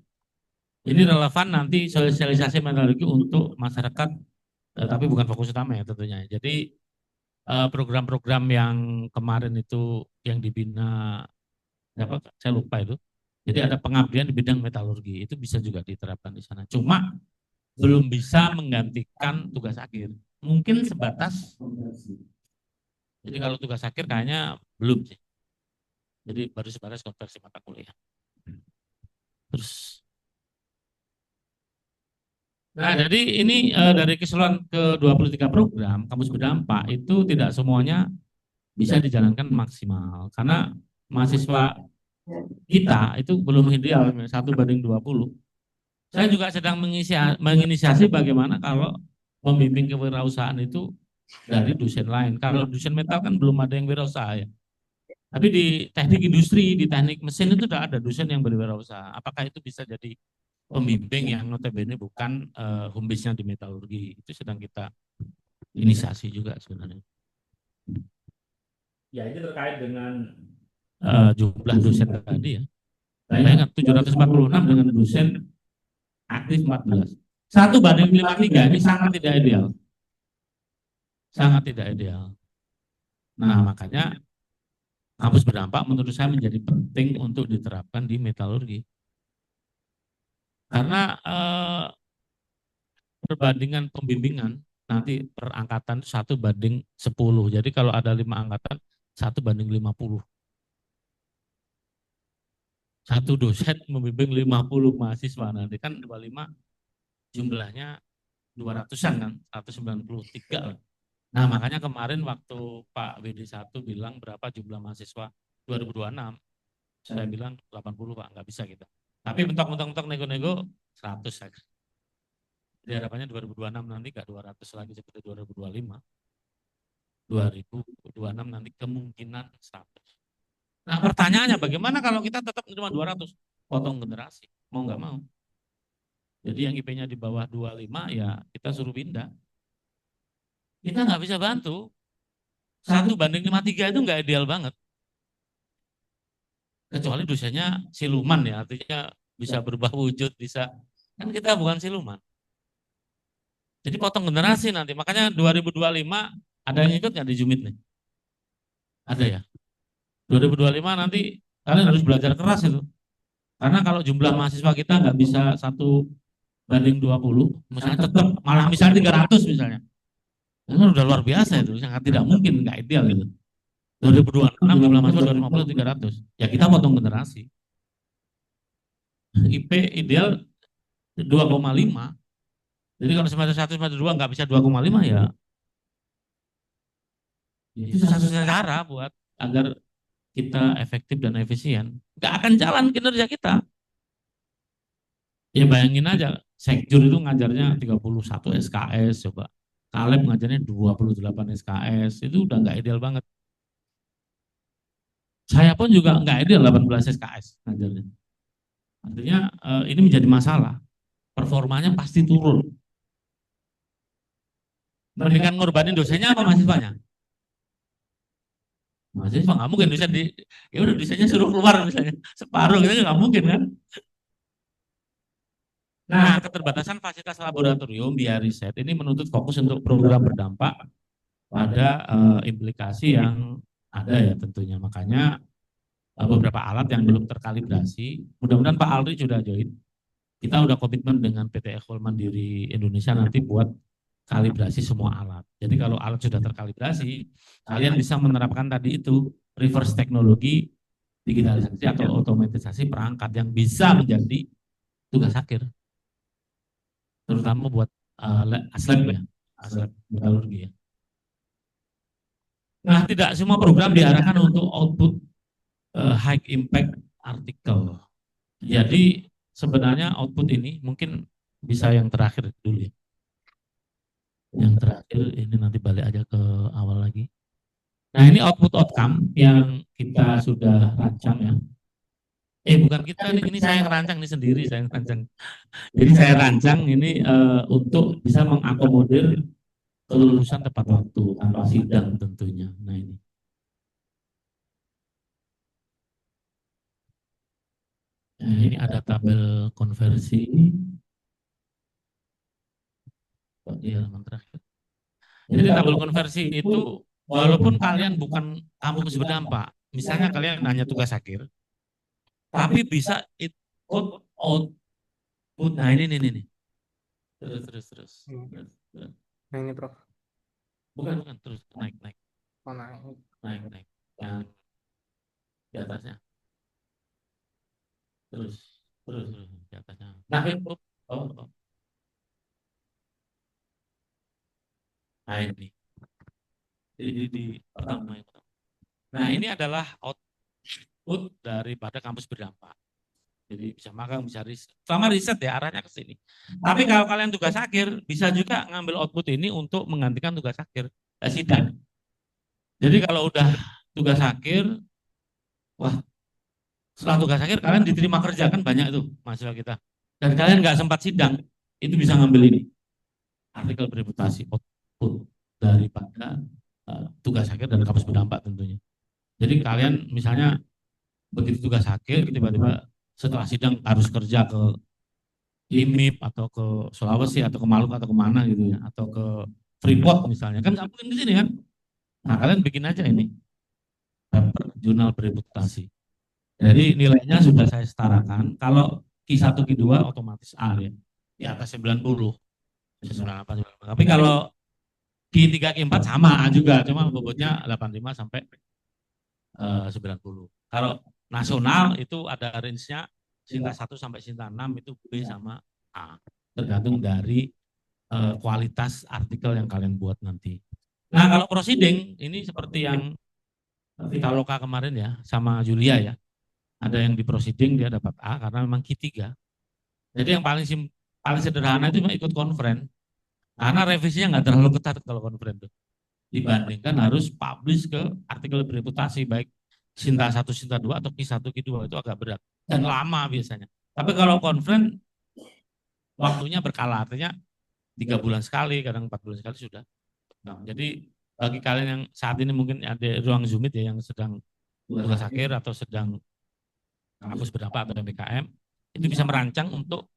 ini relevan nanti sosialisasi metalurgi untuk masyarakat, tapi bukan fokus utama ya tentunya. Jadi program-program yang kemarin itu yang dibina apa saya lupa itu. Jadi ada pengabdian di bidang metalurgi itu bisa juga diterapkan di sana. Cuma belum bisa menggantikan tugas akhir. Mungkin sebatas. Jadi kalau tugas akhir kayaknya belum sih. Jadi baru sebatas konversi mata kuliah. Terus. Nah, jadi ini dari keseluruhan ke-23 program kampus berdampak itu tidak semuanya bisa dijalankan maksimal karena mahasiswa kita itu belum ideal 1:20. Saya juga sedang menginisiasi bagaimana kalau membimbing kewirausahaan itu dari dosen lain. Kalau dosen metal kan belum ada yang wirausaha ya. Tapi di teknik industri, di teknik mesin itu sudah ada dosen yang berwirausaha. Apakah itu bisa jadi pembimbing yang notabene bukan home base-nya di metalurgi? Itu sedang kita inisiasi juga sebenarnya. Ya ini terkait dengan jumlah dosen tadi ya. Bayangkan 746 dengan dosen aktif 14. 1:53 ini sangat tidak ideal. Sangat tidak ideal. Nah makanya kampus berdampak menurut saya menjadi penting untuk diterapkan di metalurgi. Karena perbandingan pembimbingan nanti per angkatan 1:10. Jadi kalau ada 5 angkatan 1:50. Satu dosen membimbing 50 mahasiswa nanti kan 25 jumlahnya 200-an kan, 193 lah. Nah makanya kemarin waktu Pak WD1 bilang berapa jumlah mahasiswa 2026, saya bilang 80 Pak, nggak bisa kita. Tapi mentok-mentok nego-nego 100 saja. Jadi harapannya 2026 nanti nggak 200 lagi seperti 2025. 2026 nanti kemungkinan 100. Nah pertanyaannya bagaimana kalau kita tetap menerima 200? Potong generasi, mau nggak mau. Jadi yang IP-nya di bawah 25 ya kita suruh pindah. Kita nggak bisa bantu. 1:53 itu nggak ideal banget. Kecuali dosennya siluman ya, artinya bisa berubah wujud, bisa. Kan kita bukan siluman. Jadi potong generasi nanti. Makanya 2025 ada yang ikut nggak di Jumit nih? Ada ya. 2025 nanti kalian harus belajar keras itu. Karena kalau jumlah mahasiswa kita nggak bisa 1:20, misalnya tetap malah misalnya 300 misalnya. Itu udah luar biasa itu, sangat tidak mungkin, nggak ideal gitu. 2026 jumlah mahasiswa 250 300. Ya kita potong generasi. IP ideal 2,5. Jadi kalau semester 1 semester 2 nggak bisa 2,5 ya. Itu satu-satunya cara buat agar kita efektif dan efisien. Nggak akan jalan kinerja kita. Ya bayangin aja, Sekjur itu ngajarnya 31 SKS coba. Kaleb ngajarnya 28 SKS, itu udah nggak ideal banget. Saya pun juga nggak ideal 18 SKS ngajarnya. Artinya ini menjadi masalah. Performanya pasti turun. Mendingan ngorbanin dosennya apa mahasiswanya? Mahasiswa nggak mungkin dosen ya udah dosennya suruh keluar misalnya separuh gitu nggak mungkin kan? Nah, keterbatasan fasilitas laboratorium biaya riset ini menuntut fokus untuk program berdampak pada implikasi yang ada ya tentunya. Makanya beberapa alat yang belum terkalibrasi, mudah-mudahan Pak Alri sudah join. Kita udah komitmen dengan PT Ekol Mandiri Indonesia nanti buat kalibrasi semua alat. Jadi kalau alat sudah terkalibrasi, kalian bisa menerapkan tadi itu reverse teknologi digitalisasi atau otomatisasi perangkat yang bisa menjadi tugas akhir, terutama buat aslab ya, aslab metalurgi ya. Nah, tidak semua program diarahkan untuk output high impact artikel. Jadi sebenarnya output ini mungkin bisa yang terakhir dulu ya. Yang terakhir ini nanti balik aja ke awal lagi. Nah, ini output outcome yang kita sudah rancang ya. Bukan kita nih, ini saya rancang nih sendiri, saya rancang. Jadi saya rancang ini untuk bisa mengakomodir kelulusan tepat waktu tanpa sidang tentunya. Nah ini. Nah, ini ada tabel konversi. Iya, terakhir. Jadi tabel konversi itu walaupun kalian bukan kampus berdampak, misalnya kalian hanya tugas akhir, tapi bisa ikut output. Nah ini nih. Terus. Nah ini Prof. Bukan, terus naik. Oh, naik. Naik. Yang di atasnya. Terus di atasnya. Nah, oh. Nah ini. Di pertama. Nah ini adalah output daripada kampus berdampak. Jadi bisa magang, bisa riset. Selama riset ya arahnya ke sini. Tapi kalau kalian tugas akhir, bisa juga ngambil output ini untuk menggantikan tugas akhir. Sidang. Jadi kalau udah tugas akhir, wah setelah tugas akhir kalian diterima kerja kan banyak itu mahasiswa kita. Dan kalian nggak sempat sidang, itu bisa ngambil ini. Artikel bereputasi output daripada tugas akhir dan kampus berdampak tentunya. Jadi kalian misalnya begitu tugas akhir tiba-tiba setelah sidang harus kerja ke IMIP atau ke Sulawesi atau ke Maluku atau kemana gitu ya, atau ke Freeport misalnya, kan nggak mungkin di sini kan. Nah kalian bikin aja ini paper jurnal bereputasi. Jadi nilainya sudah saya setarakan. Kalau Q1 Q2 otomatis A ya, di atas 90, 98. Tapi kalau Q3 Q4 sama A juga, cuma bobotnya 85 sampai 90. Kalau nasional itu ada range-nya Sinta 1 sampai Sinta 6 itu B sama A. Tergantung dari kualitas artikel yang kalian buat nanti. Nah kalau proceeding ini seperti yang Vitaloka kemarin ya sama Julia ya. Ada yang di proceeding dia dapat A karena memang Q3. Jadi yang paling sederhana itu ikut konferen. Karena revisinya nggak terlalu ketat kalau konferen itu. Dibandingkan harus publish ke artikel bereputasi baik Sinta 1, Sinta 2 atau Q1, Q2 itu agak berat dan lama biasanya. Tapi kalau konferen waktunya berkala, artinya 3 bulan sekali, kadang 4 bulan sekali sudah. Nah, jadi bagi kalian yang saat ini mungkin ada ruang Zoomit ya yang sedang tugas akhir atau sedang kampus berdampak atau MBKM, itu bisa merancang untuk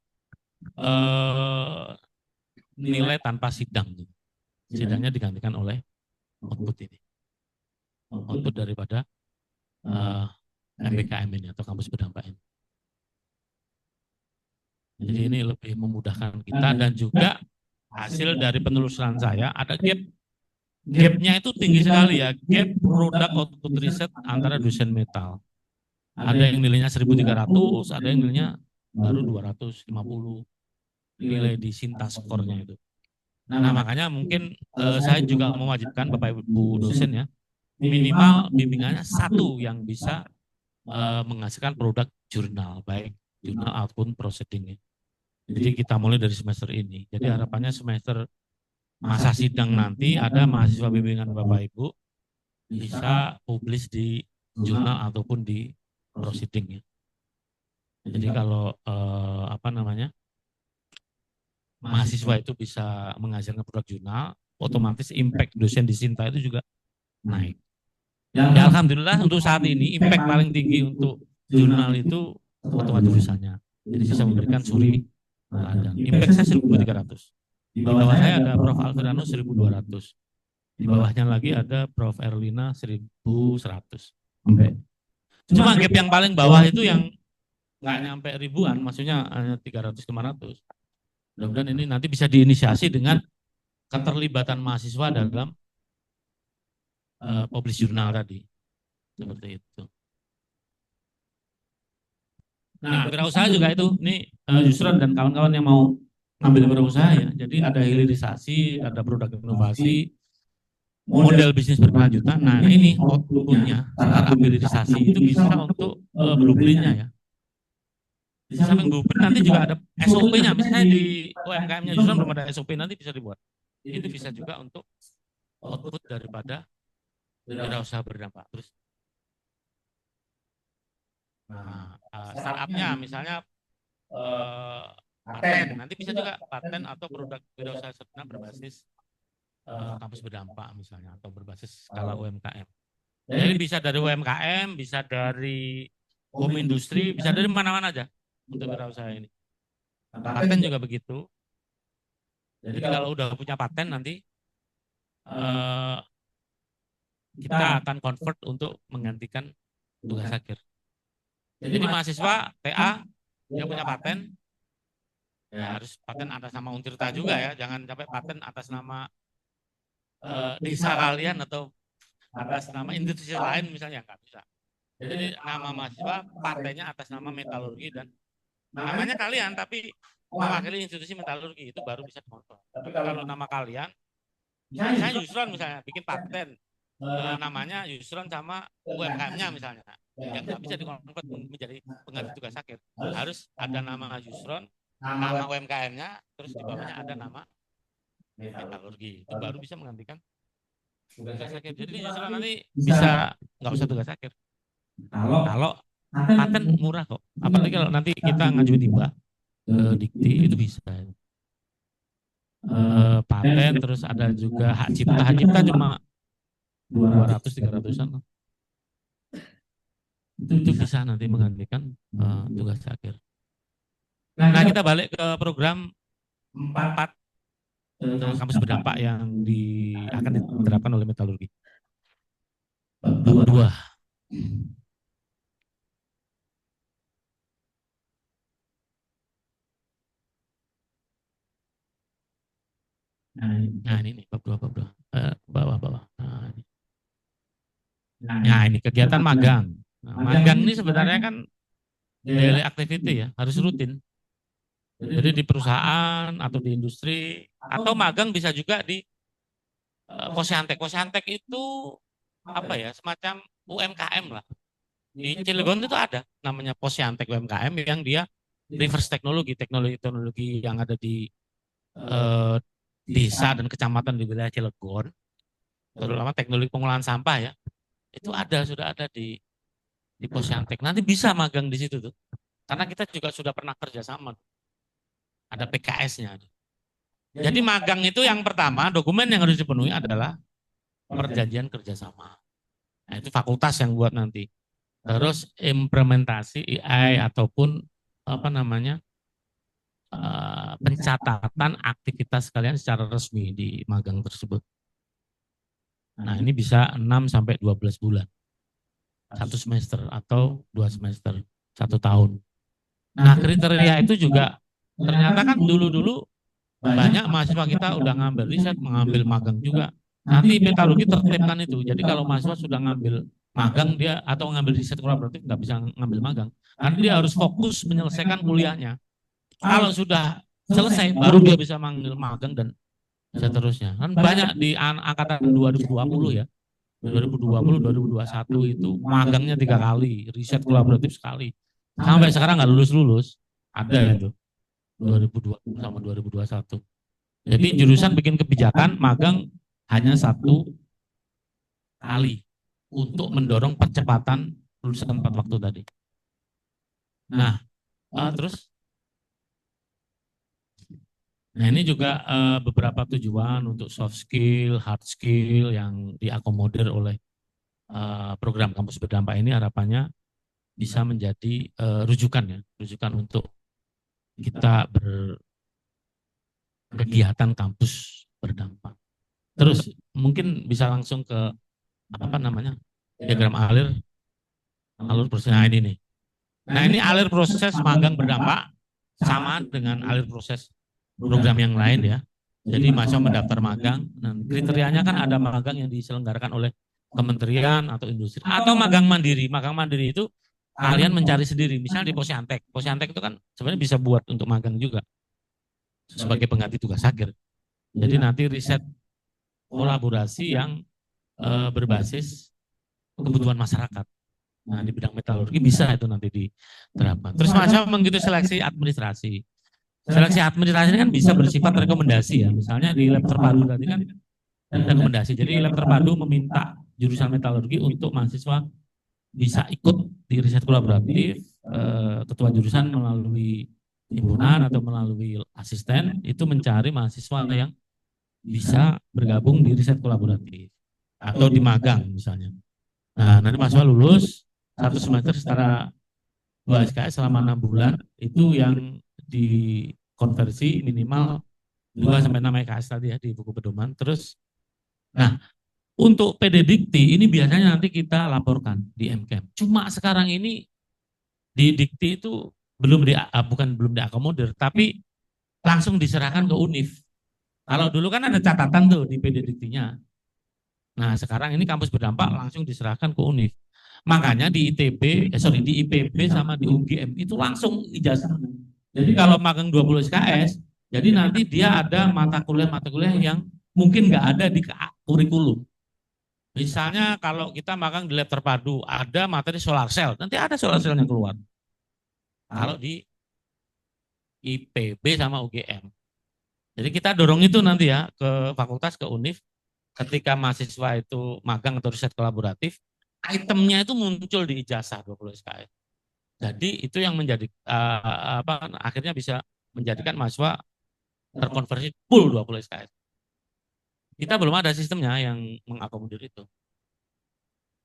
nilai tanpa sidang. Sidangnya digantikan oleh output ini. Output daripada MBKM ini atau kampus berdampak ini. Jadi ini lebih memudahkan kita dan juga hasil dari penelusuran saya ada gapnya itu tinggi sekali ya, gap produk output riset antara dosen metal. Ada yang nilainya 1.300, ada yang nilainya baru 250 nilai di Sinta skornya itu. Nah makanya mungkin saya juga mewajibkan Bapak Ibu dosen ya, minimal bimbingannya satu yang bisa menghasilkan produk jurnal, baik jurnal ataupun proceeding. Jadi kita mulai dari semester ini. Jadi harapannya semester masa sidang nanti ada mahasiswa bimbingan Bapak Ibu bisa publis di jurnal ataupun di proceeding ya. Jadi kalau mahasiswa itu bisa menghasilkan produk jurnal, otomatis impact dosen di Sinta itu juga naik. Ya alhamdulillah untuk saat ini impact paling tinggi untuk jurnal itu otomatis tulisannya. Jadi bisa memberikan suri teladan. Impact saya 1.300. Di bawah saya ada Prof. Alfredo 1.200. Di bawahnya lagi ada Prof. Erlina 1.100. Cuma gap yang paling bawah itu yang nggak nyampe ribuan, maksudnya hanya 300 ke 500. Mudah-mudahan ini nanti bisa diinisiasi dengan keterlibatan mahasiswa dalam publish jurnal tadi. Seperti itu. Nah, wirausaha juga itu. Ini Yusron dan kawan-kawan yang mau ngambil wirausaha ya. Jadi ada hilirisasi, ada produk inovasi, model bisnis berkelanjutan. Nah, ini outputnya secara hilirisasi itu bisa untuk blueprintnya ya. Di samping blueprint nanti juga ada SOP-nya. Misalnya di UMKM-nya Yusron belum ada SOP, nanti bisa dibuat. Itu bisa juga untuk output daripada wirausaha berdampak. Terus startupnya misalnya paten, nanti bisa juga paten atau produk wirausaha sedang berbasis kampus berdampak misalnya atau berbasis skala UMKM. Jadi bisa dari UMKM, bisa dari home industri, bisa dari mana-mana aja untuk wirausaha ini. Paten juga begitu. Jadi kalau udah punya paten nanti kita akan convert untuk menggantikan tugas akhir. Jadi mahasiswa TA yang punya paten ya harus paten atas nama Untirta juga ya, jangan sampai paten atas nama desa kalian atau atas nama institusi lain misalnya, nggak bisa. Jadi nama mahasiswa patennya atas nama metalurgi dan namanya kalian tapi mewakili institusi metalurgi itu baru bisa dikontrol. Tapi kalau nama kalian, misalnya Yusron misalnya bikin paten namanya Yusron sama UMKM-nya misalnya, ya nggak bisa dikonvert menjadi pengganti tugas akhir. Harus ada nama Yusron, nama UMKM-nya, terus di bawahnya ada nama metalurgi. Itu baru bisa menggantikan tugas akhir. Jadi Yusron nanti bisa nggak usah tugas akhir. Kalau paten murah kok. Apalagi kalau nanti kita ngajuin tiba ke Dikti itu bisa. Paten terus ada juga hak cipta. Hak cipta cuma 200-300an. Itu bisa nanti menggantikan tugas akhir. Nah, kita balik ke program 4 kampus berdampak yang akan diterapkan oleh metalurgi. Bab 2. Nah, ini nih, bab 2. Bawah. Nah, ini kegiatan magang. Nah, magang ini sebenarnya kan daily activity ya, harus rutin. Jadi di perusahaan atau di industri atau magang bisa juga di Posyantek. Posyantek itu apa ya, semacam UMKM lah. Di Cilegon itu ada namanya Posyantek UMKM yang dia reverse teknologi yang ada di desa dan kecamatan di wilayah Cilegon, terutama teknologi pengolahan sampah ya. Itu sudah ada di Posyantek. Nanti bisa magang di situ tuh. Karena kita juga sudah pernah kerjasama. Ada PKS-nya. Jadi magang itu yang pertama, dokumen yang harus dipenuhi adalah perjanjian kerjasama. Nah, itu fakultas yang buat nanti. Terus implementasi AI ataupun pencatatan aktivitas kalian secara resmi di magang tersebut. Nah, ini bisa 6 sampai 12 bulan. 1 semester atau 2 semester, 1 tahun. Nah, kriteria itu juga ternyata kan dulu-dulu banyak mahasiswa kita udah ngambil riset, mengambil magang juga. Nanti metalurgi tertibkan itu. Jadi kalau mahasiswa sudah ngambil magang dia atau ngambil riset kolaboratif nggak bisa ngambil magang. Karena dia harus fokus menyelesaikan kuliahnya. Kalau sudah selesai baru dia bisa manggil magang dan seterusnya. Kan banyak di angkatan 2020 ya. 2020, 2021 itu magangnya 3 kali, riset kolaboratif sekali. Sampai sekarang nggak lulus-lulus. Ada itu. 2020 sama 2021. Jadi jurusan bikin kebijakan magang hanya 1 kali untuk mendorong percepatan lulusan 4 waktu tadi. Nah, terus ini juga beberapa tujuan untuk soft skill, hard skill yang diakomodir oleh program kampus berdampak ini harapannya bisa menjadi rujukan untuk kita berkegiatan kampus berdampak. Terus mungkin bisa langsung ke diagram alur proses. Nah, ini nih. Nah, ini alur proses magang berdampak sama dengan alur proses program yang lain ya. Jadi mahasiswa mendaftar magang, nah, kriterianya kan ada magang yang diselenggarakan oleh kementerian atau industri, atau magang mandiri. Magang mandiri itu kalian mencari sendiri, misalnya di Posyantek. Posyantek itu kan sebenarnya bisa buat untuk magang juga sebagai pengganti tugas akhir. Jadi nanti riset kolaborasi yang berbasis kebutuhan masyarakat. Nah, di bidang metalurgi bisa itu nanti diterapkan. Terus mahasiswa mengikuti seleksi administrasi. Seleksi administrasi ini kan bisa bersifat rekomendasi ya. Misalnya di lab terpadu tadi kan rekomendasi. Jadi lab terpadu meminta jurusan metalurgi untuk mahasiswa bisa ikut di riset kolaboratif. Ketua jurusan melalui himpunan atau melalui asisten itu mencari mahasiswa yang bisa bergabung di riset kolaboratif atau di magang misalnya. Nah, nanti mahasiswa lulus satu semester secara 2 SKS selama 6 bulan itu yang dikonversi minimal 2 sampai 6 SKS tadi ya di buku pedoman. Terus, nah untuk PD Dikti ini biasanya nanti kita laporkan di MKM. Cuma sekarang ini di Dikti itu bukan belum diakomodir, tapi langsung diserahkan ke UNIF. Kalau dulu kan ada catatan tuh di PD Diktinya. Nah sekarang ini kampus berdampak langsung diserahkan ke UNIF. Makanya di di IPB sama di UGM itu langsung ijazah. Jadi kalau magang 20 SKS, jadi nanti dia ada mata kuliah yang mungkin nggak ada di kurikulum. Misalnya kalau kita magang di lab terpadu, ada materi solar cell, nanti ada solar cell yang keluar. Kalau di IPB sama UGM. Jadi kita dorong itu nanti ya ke fakultas, ke UNIF, ketika mahasiswa itu magang atau riset kolaboratif, itemnya itu muncul di ijazah 20 SKS. Jadi itu yang menjadi akhirnya bisa menjadikan mahasiswa terkonversi full 20 SKS. Kita belum ada sistemnya yang mengakomodir itu.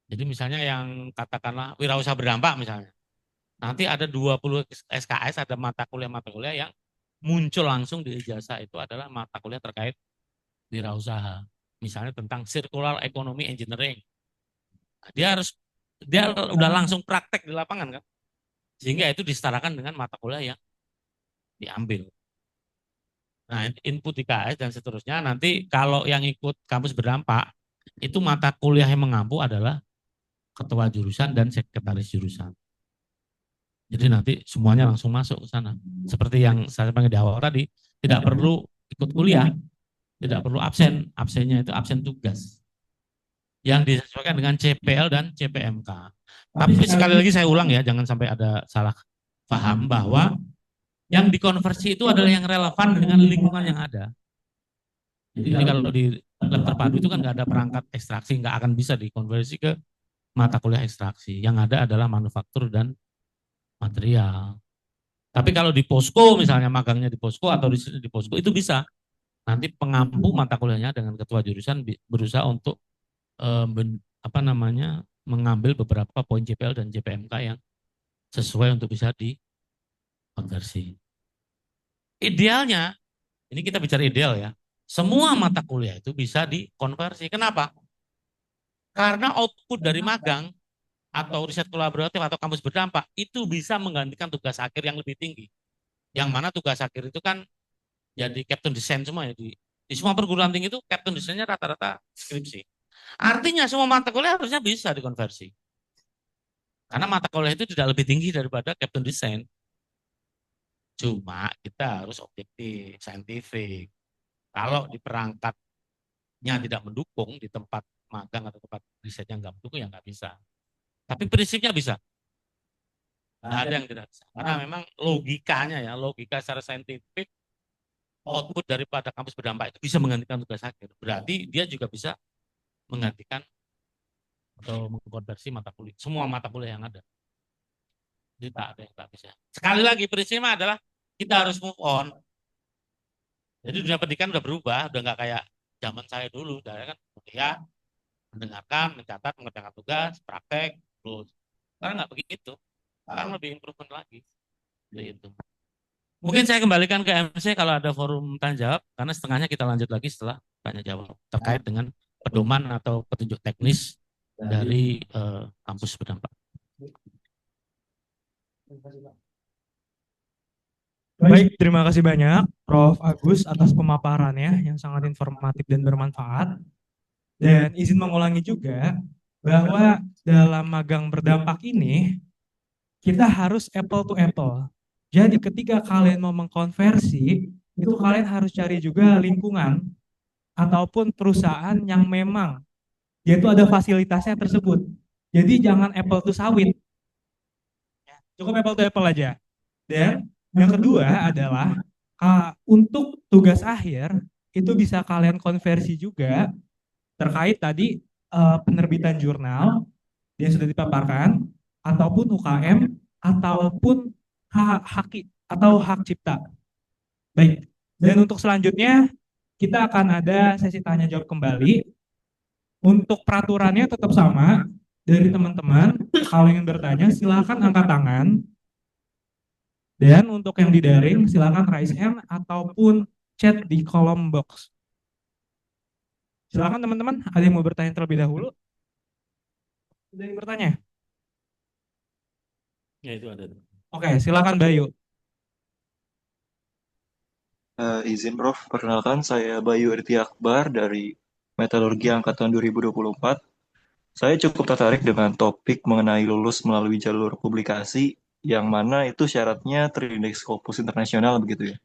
Jadi misalnya yang katakanlah wirausaha berdampak misalnya. Nanti ada 20 SKS, ada mata kuliah yang muncul langsung di ijazah itu adalah mata kuliah terkait wirausaha. Misalnya tentang circular economy engineering. Nah, dia udah langsung praktek di lapangan kan. Sehingga itu disetarakan dengan mata kuliah yang diambil. Nah, input IKS dan seterusnya nanti kalau yang ikut kampus berdampak itu mata kuliah yang mengampu adalah ketua jurusan dan sekretaris jurusan. Jadi nanti semuanya langsung masuk ke sana. Seperti yang saya panggil di awal tadi, tidak perlu ikut kuliah, tidak perlu absen. Absennya itu absen tugas yang disesuaikan dengan CPL dan CPMK. Tapi sekali lagi saya ulang ya, jangan sampai ada salah paham bahwa yang dikonversi itu adalah yang relevan dengan lingkungan yang ada. Jadi kalau di lab terpadu itu kan nggak ada perangkat ekstraksi, nggak akan bisa dikonversi ke mata kuliah ekstraksi. Yang ada adalah manufaktur dan material. Tapi kalau di posko misalnya magangnya di posko atau di posko itu bisa. Nanti pengampu mata kuliahnya dengan ketua jurusan berusaha untuk mengambil beberapa poin CPL dan JPMK yang sesuai untuk bisa dikonversi. Idealnya, ini kita bicara ideal ya, semua mata kuliah itu bisa dikonversi. Kenapa? Karena output dari magang atau riset kolaboratif atau kampus berdampak itu bisa menggantikan tugas akhir yang lebih tinggi. Yang mana tugas akhir itu kan jadi captain desain semua ya di semua perguruan tinggi itu captain desainnya rata-rata skripsi. Artinya semua mata kuliah harusnya bisa dikonversi. Karena mata kuliah itu tidak lebih tinggi daripada captain desain. Cuma kita harus objektif, saintifik. Kalau di perangkatnya tidak mendukung, di tempat magang atau tempat risetnya nggak mendukung, ya nggak bisa. Tapi prinsipnya bisa. Nggak ada yang tidak bisa. Karena memang logikanya ya, logika secara saintifik, output daripada kampus berdampak itu bisa menggantikan tugas akhir. Berarti dia juga bisa menggantikan atau mengkonversi mata kuliah, semua mata kuliah yang ada. Jadi tak ada yang tak bisa. Sekali lagi prinsipnya adalah kita harus move on. Jadi dunia pendidikan udah berubah, udah nggak kayak zaman saya dulu. Saya kan kuliah, mendengarkan, mencatat, mengerjakan tugas, praktek, terus. Sekarang nggak begitu. Sekarang lebih improvement lagi. Jadi itu. Mungkin saya kembalikan ke MC kalau ada forum tanya jawab, karena setengahnya kita lanjut lagi setelah tanya jawab terkait dengan pedoman atau petunjuk teknis dari kampus berdampak. Baik, terima kasih banyak Prof. Agus atas pemaparannya yang sangat informatif dan bermanfaat. Dan izin mengulangi juga bahwa dalam magang berdampak ini kita harus apple to apple. Jadi ketika kalian mau mengkonversi, itu kalian harus cari juga lingkungan ataupun perusahaan yang memang yaitu ada fasilitasnya tersebut. Jadi jangan apple to sawit. Cukup apple to apple aja. Dan yang kedua adalah untuk tugas akhir itu bisa kalian konversi juga terkait tadi penerbitan jurnal yang sudah dipaparkan ataupun UKM ataupun hak atau hak cipta. Baik. Dan untuk selanjutnya kita akan ada sesi tanya jawab kembali. Untuk peraturannya tetap sama dari teman-teman. Kalau ingin bertanya silakan angkat tangan. Dan untuk yang di daring silakan raise hand ataupun chat di kolom box. Silakan teman-teman, ada yang mau bertanya terlebih dahulu? Ada yang bertanya? Ya itu ada. Oke, silakan Bayu. Izin Prof, perkenalkan saya Bayu Irti Akbar dari Metalurgi Angkatan 2024. Saya cukup tertarik dengan topik mengenai lulus melalui jalur publikasi, yang mana itu syaratnya terindeks Scopus internasional begitu ya.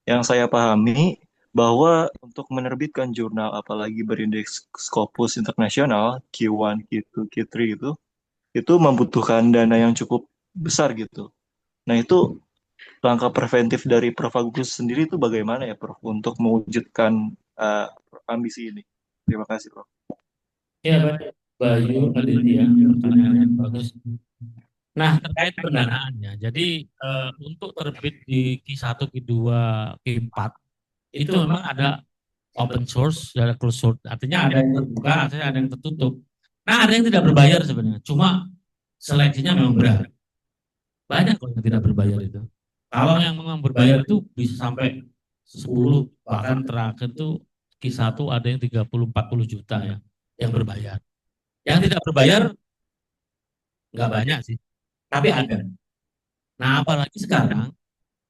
Yang saya pahami bahwa untuk menerbitkan jurnal apalagi berindeks Scopus internasional Q1, Q2, Q3 itu membutuhkan dana yang cukup besar gitu. Nah itu langkah preventif dari Prof. Agus sendiri itu bagaimana ya Prof untuk mewujudkan ambisi ini? Terima kasih Prof. Ya, baik. Bayu Aditya, pertanyaannya bagus. Nah, terkait pendanaannya, jadi untuk terbit di Q1, Q2, Q4 itu memang ada open source, ada closed source, artinya ada yang terbuka, artinya ada yang tertutup. Nah, ada yang tidak berbayar sebenarnya, cuma seleksinya memang berat. Banyak kalau yang tidak berbayar itu. Kalau yang memang berbayar itu bisa sampai 10, bahkan terakhir itu Q1 ada yang 30-40 juta ya, yang berbayar. Yang tidak berbayar nggak banyak sih, tapi ada. Nah, apalagi sekarang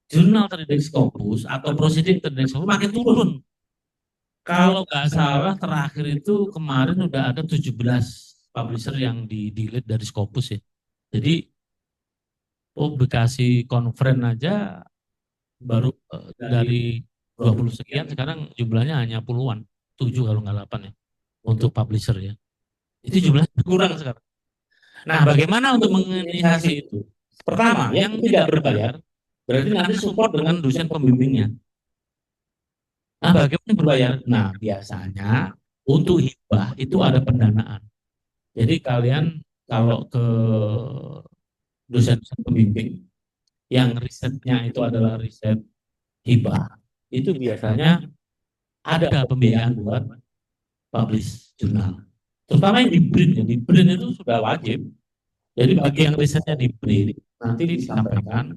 jurnal terindeks Scopus atau proceeding terindeks Scopus makin turun. Kalau nggak salah terakhir itu kemarin udah ada 17 publisher yang di-delete dari Scopus ya. Jadi publikasi konferen aja baru dari 20 sekian, sekarang jumlahnya hanya puluhan, 7 kalau nggak 8 ya, untuk publisher ya. Itu jumlahnya kurang sekarang. Nah, bagaimana untuk menginisiasi itu? Pertama, yang tidak berbayar, berarti nanti support dengan dosen pembimbingnya. Nah, bagaimana berbayar? Nah, biasanya untuk hibah itu ada pendanaan. Jadi kalian kalau ke dosen-dosen pembimbing yang risetnya itu adalah riset hibah, itu biasanya ada pembiayaan buat publish jurnal. Terutama yang di BRIN, ya. Di BRIN itu sudah wajib. Jadi bagi yang risetnya di BRIN, nanti disampaikan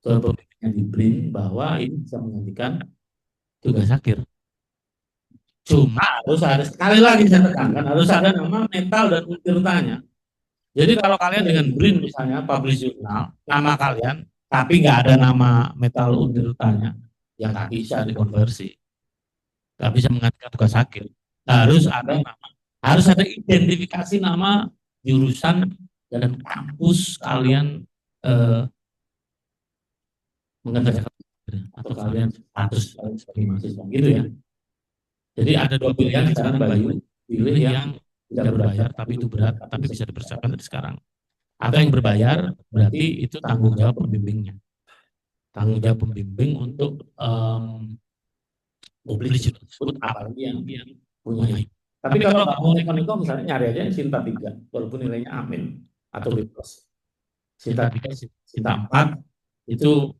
ke pembimbingnya di BRIN bahwa ini bisa menggantikan tugas akhir. Cuma harus ada, sekali lagi saya tekankan, harus ada nama mental dan untirtanya. Jadi kalau kalian dengan BRIN misalnya publish jurnal, nama kalian, tapi nggak ada nama metal untirtanya, yang nggak bisa dikonversi, nggak bisa menggantikan tugas akhir. Harus ada nama, harus ada identifikasi nama jurusan dan kampus kalian mengerjakan atau kalian status sebagai mahasiswa gitu ya. Jadi ada dua pilihan sekarang Bayu, pilih yang tidak berbayar tapi itu berat, tapi bisa dipersiapkan dari sekarang. Atau yang berbayar berarti itu tanggung jawab pembimbingnya, tanggung jawab pembimbing untuk publish tersebut, apalagi yang punya. Tapi kalau nggak mau neko-neko misalnya nyari aja Sinta 3, walaupun nilainya amin atau B+. Sinta 3, Sinta 4 itu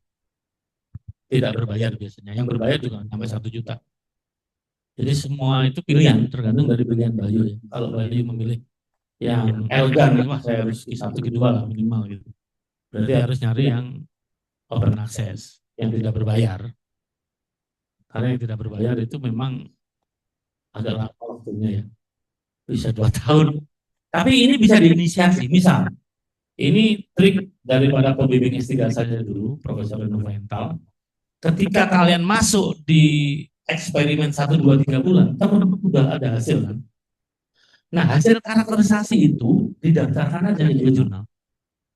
tidak berbayar biasanya. Yang berbayar juga sampai 1 juta. Jadi semua itu pilihan, tergantung dari pilihan Bayu ya. Kalau Bayu memilih yang elegan, wah saya harus Q1, Q2 lah minimal gitu. Berarti harus nyari yang open access, yang tidak berbayar. Karena yang tidak berbayar itu memang agak lama waktunya ya. Bisa 2 tahun. Tapi ini bisa diinisiasi. Misal, ini trik daripada pembimbing S3 saja dulu, Profesor Novental. ketika kalian masuk di eksperimen 1, 2, 3 bulan, teman-teman udah ada hasil kan. Nah, hasil karakterisasi itu didaftarkan aja ke jurnal.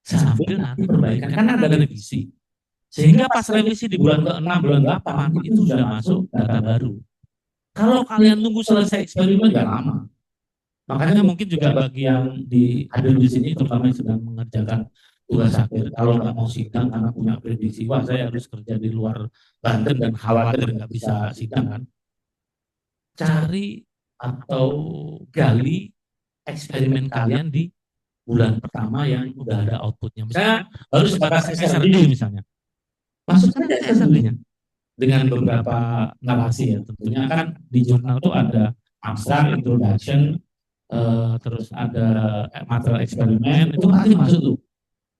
Sambil nanti perbaikan, karena ada revisi. Sehingga pas revisi di bulan ke-6, bulan 8, itu sudah masuk data baru. Kalau kalian nunggu selesai eksperimen, nggak lama. Makanya mungkin juga bagi yang hadir di sini, terutama yang sedang mengerjakan tugas akhir, kalau nggak mau sidang karena punya prediksi, wah saya harus kerja di luar Banten dan khawatir nggak bisa sidang kan, cari atau gali eksperimen kalian di bulan pertama yang udah ada outputnya. Misalnya baru sebatas SRD misalnya, masukkan aja SRD-nya dengan beberapa narasi ya. Tentunya kan di jurnal itu ada abstrak, introduction, terus ada material eksperimen, itu pasti masuk tuh.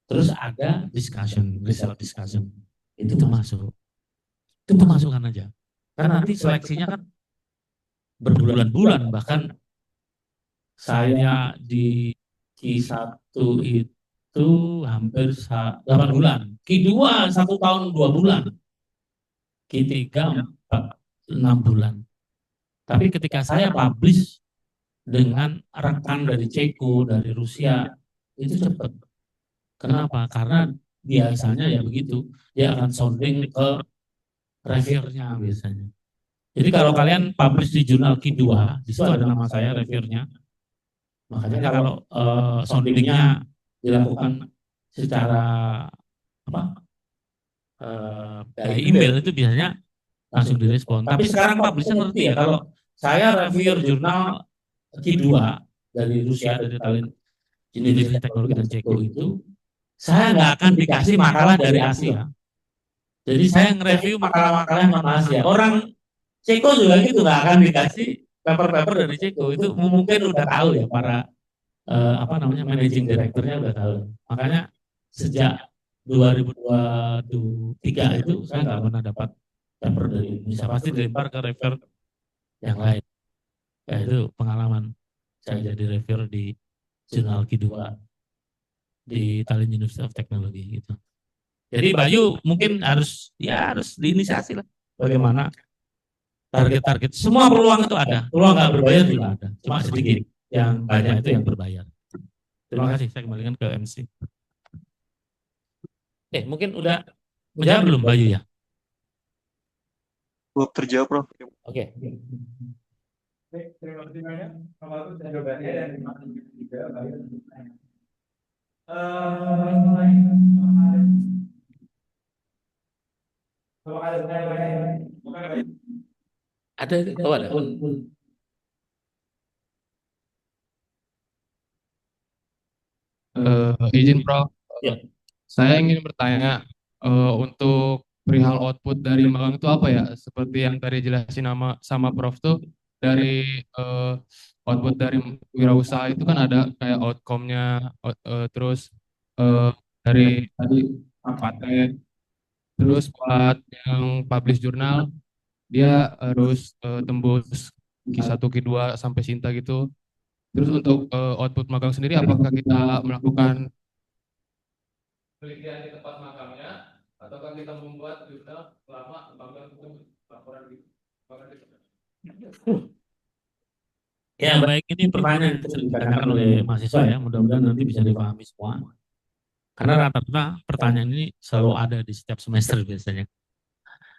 Terus ada discussion, result discussion, itu termasuk. Itu masukkan aja. Karena nanti seleksinya kan berbulan-bulan, bahkan saya di Q1 itu hampir 8 bulan, Q2 1 tahun 2 bulan, Q3 6 bulan. Tapi ketika saya publish dengan rekan dari Ceko, dari Rusia, itu cepat. Kenapa? Karena biasanya ya begitu, dia akan sounding ke reviewernya biasanya. Jadi kalau kalian publish di jurnal Q2, di situ ada nama saya reviewernya. Makanya kalau soundingnya dilakukan secara by email itu biasanya langsung direspon. Tapi sekarang publisher ngerti ya, kalau saya reviewer jurnal Q2 dari Rusia, dari Tallinn University Teknologi dan Ceko itu, saya nggak akan dikasih makalah dari Asia. Jadi saya nge-review makalah-makalah non Asia. Orang Ceko juga gitu, nggak akan dikasih paper-paper dari Ceko. Itu mungkin udah tahu ya para managing directornya udah tahu. Makanya sejak 2023 itu saya nggak pernah dapat paper dari Indonesia, pasti dilempar ke reviewer yang lain. Ya itu pengalaman saya jadi reviewer di jurnal Q2 di Tallinn University of Technology gitu. Jadi Bayu mungkin harus diinisiasi lah. Bagaimana target-target, semua peluang itu ada, peluang nggak berbayar juga ada, cuma sedikit, yang banyak itu yang berbayar. Terima kasih, saya kembalikan ke MC. Mungkin udah menjawab belum Bayu ya? Belum terjawab, Prof. Oke. Terima kasih banyak Pak dan jawabannya, dan terima kasih juga Bayu. Ada, ada. Izin Prof, Ya. saya ingin bertanya untuk perihal output dari magang itu apa ya? Seperti yang tadi jelasin sama Prof tuh, dari output dari wirausaha itu kan ada kayak outcome-nya, terus dari tadi paten, terus buat yang publish jurnal dia harus tembus Q1, Q2 sampai Sinta gitu. Terus untuk output magang sendiri, apakah kita melakukan penelitian di tempat magangnya, ataukah kita membuat jurnal selama magang itu laporan gitu? Ya baik, ini pertanyaan yang sering ditanyakan oleh mahasiswa ya, mudah-mudahan nanti bisa dipahami semua. Karena rata-rata pertanyaan ini selalu ada di setiap semester biasanya.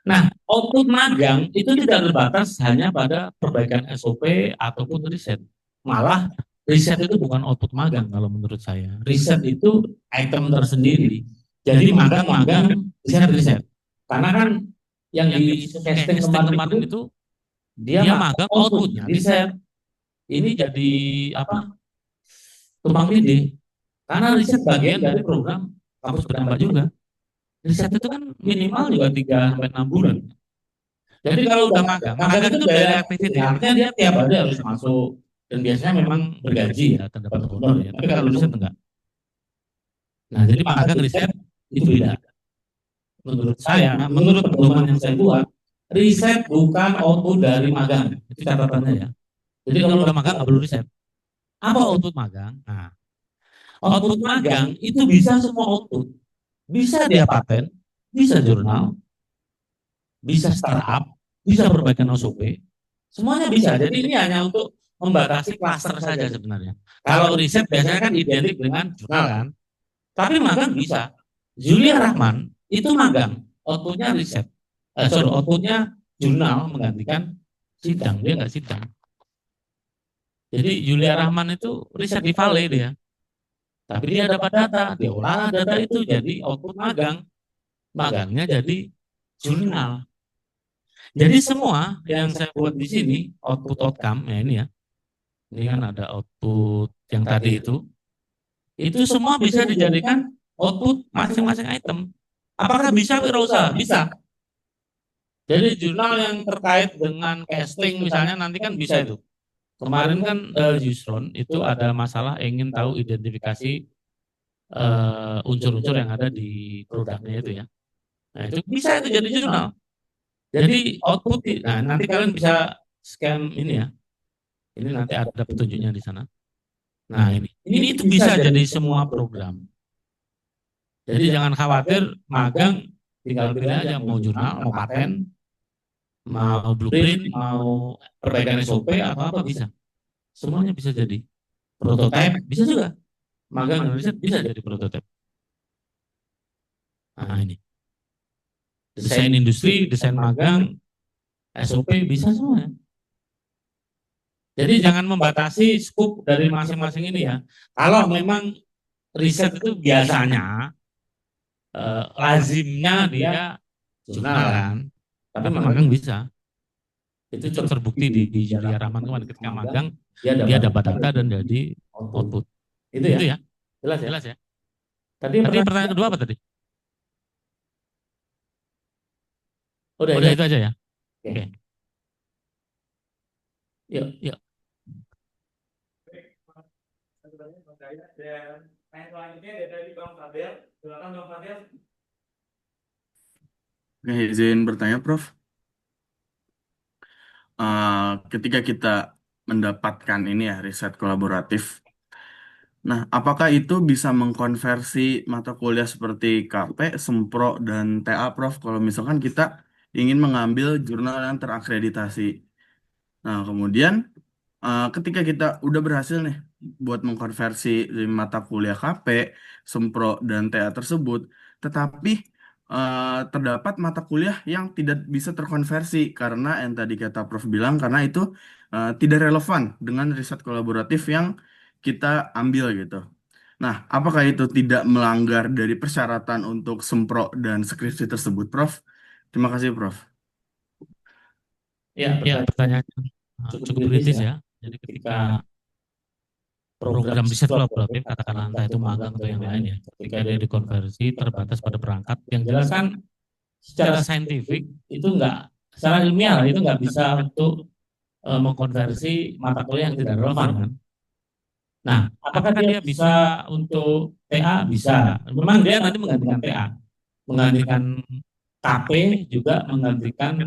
Nah, output magang itu tidak terbatas hanya pada perbaikan SOP ataupun riset. Malah riset itu bukan output magang kalau menurut saya. Riset itu item tersendiri. Jadi magang-magang, riset-riset. Karena kan yang di casting kemarin itu dia magang outputnya riset. Ini jadi tumpang tindih. Karena riset bagian dari program kampus berdampak juga. Riset itu kan minimal juga 3-6 bulan. Jadi kalau udah magang itu daily activity, artinya dia tiap hari harus masuk, dan biasanya memang bergaji ya, terdapat honor ya. Tapi kalau riset enggak. Nah, jadi magang riset itu beda. Menurut saya, menurut pedoman yang saya buat, riset bukan output dari magang. Itu catatannya ya. Jadi kalau udah magang nggak perlu riset. Apa output magang? Nah, output magang itu bisa semua output. Bisa dia paten, bisa jurnal, bisa startup, bisa perbaikan SOP, semuanya bisa. Jadi ini hanya untuk membatasi klaster saja sebenarnya. Kalau riset biasanya kan identik dengan jurnal kan, tapi magang bisa. Julia Rahman itu magang, outputnya riset, outputnya jurnal menggantikan sidang, dia nggak sidang. Jadi Julia Rahman itu riset di Vale dia, tapi dia dapat data, dia olah data itu jadi output magang, magangnya jadi jurnal. Jadi semua yang saya buat di sini output outcome ya ini kan ada output yang tadi itu semua bisa dijadikan output masing-masing item. Apakah bisa wirausaha? Bisa. Jadi jurnal yang terkait dengan casting misalnya nanti kan bisa itu. Kemarin kan Yusron itu ada masalah ingin tahu identifikasi unsur-unsur yang ada di produknya itu ya. Nah itu bisa itu jadi jurnal. Jadi output, nah nanti kalian bisa scan ini ya. Ini nanti ada petunjuknya di sana. Nah ini itu bisa jadi semua program. Jadi jangan khawatir magang tinggal pilih aja mau jurnal, mau paten, mau blueprint, mau perbaikan SOP atau apa bisa. Semuanya bisa jadi. Prototype bisa juga. Magang dan riset bisa jadi prototype. Nah ini. Desain industri, desain magang, SOP bisa semua. Jadi jangan membatasi skup dari masing-masing ini ya. Kalau memang riset itu biasanya lazimnya dia jurnal kan, tapi magang bisa. Itu terbukti di Julia Rahman kemarin ketika magang dia dapat data dan jadi output. Itu ya. Jelas ya. Tadi pertanyaan kedua apa tadi? Udah itu aja ya. Oke. Yuk. Dan selanjutnya dari Bang Fadel. Silakan Bang Fadel. Oke, izin bertanya, Prof. Ketika kita mendapatkan ini ya, riset kolaboratif, nah, apakah itu bisa mengkonversi mata kuliah seperti KP, Sempro, dan TA, Prof? Kalau misalkan kita ingin mengambil jurnal yang terakreditasi. Nah, kemudian ketika kita udah berhasil nih buat mengkonversi mata kuliah KP, Sempro, dan TA tersebut, tetapi terdapat mata kuliah yang tidak bisa terkonversi karena yang tadi kata Prof bilang karena itu tidak relevan dengan riset kolaboratif yang kita ambil gitu. Nah, apakah itu tidak melanggar dari persyaratan untuk Sempro dan skripsi tersebut, Prof? Terima kasih, Prof. Ya, pertanyaan cukup kritis ya. Jadi ketika program riset kolaboratif, katakanlah entah itu magang atau yang lain ya, ketika dia dikonversi terbatas pada perangkat, yang jelas kan secara saintifik itu enggak, secara ilmiah itu enggak bisa untuk mengkonversi mata kuliah yang tidak relevan kan. Nah, apakah dia bisa untuk TA? Bisa. Memang dia nanti menggantikan TA, menggantikan KP juga menggantikan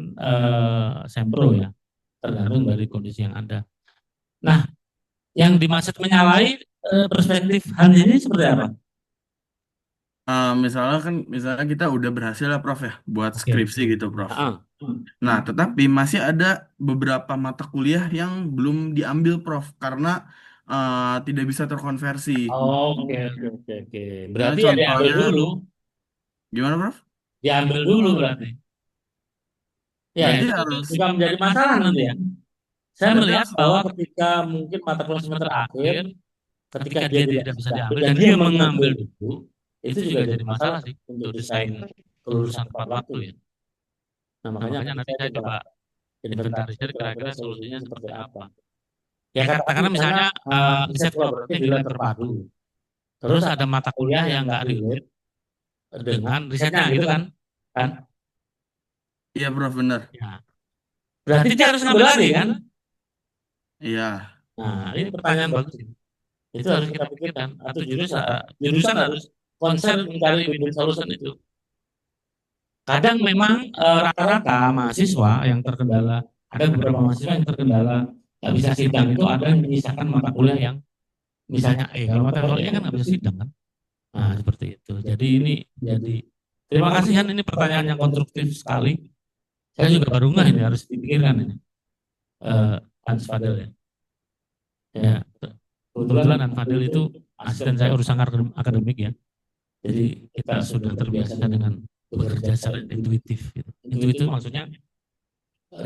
Sempro ya, tergantung dari kondisi yang ada. Nah, yang dimaksud menyalahi perspektif Hans ini seperti apa? Misalnya kita udah berhasil lah, Prof ya, buat skripsi gitu, Prof. Nah, tetapi masih ada beberapa mata kuliah yang belum diambil, Prof, karena tidak bisa terkonversi. Oke. Berarti ya diambil contohnya, dulu. Gimana, Prof? Diambil dulu berarti. Ya, Berarti itu harus juga menjadi masalah nanti ya. Saya melihat bahwa ketika mungkin mata kuliah semester akhir, ketika dia tidak bisa diambil dan dia mengambil dulu, itu juga jadi masalah sih untuk desain kelulusan tepat waktu ya. Nah, makanya nanti saya coba inventarisir kira-kira solusinya seperti apa. Ya katakanlah misalnya riset kolaboratif di lab terpadu. Terus ada mata kuliah yang nggak relate dengan risetnya gitu kan? Iya, Prof, benar. Ya. Berarti dia harus ngambil lagi kan? Iya. Nah, ini pertanyaan bagus. Itu harus kita pikirkan. Atau jurusan harus concern mencari win-win solution itu. Kadang memang rata-rata mahasiswa yang terkendala, ada beberapa mahasiswa yang terkendala nggak bisa sidang itu ada yang menyisakan mata kuliah yang misalnya kalau mata kuliah kan nggak bisa sidang kan. Nah seperti itu. Jadi ini terima kasih Han, ini pertanyaan yang konstruktif sekali. Saya juga baru ngeh ini harus dipikirkan ini. Hans Fadel ya. Ya, kebetulan Hans Fadel itu asisten saya urusan akademik ya. Jadi kita sudah terbiasa dengan bekerja secara intuitif. Gitu. Intuitif maksudnya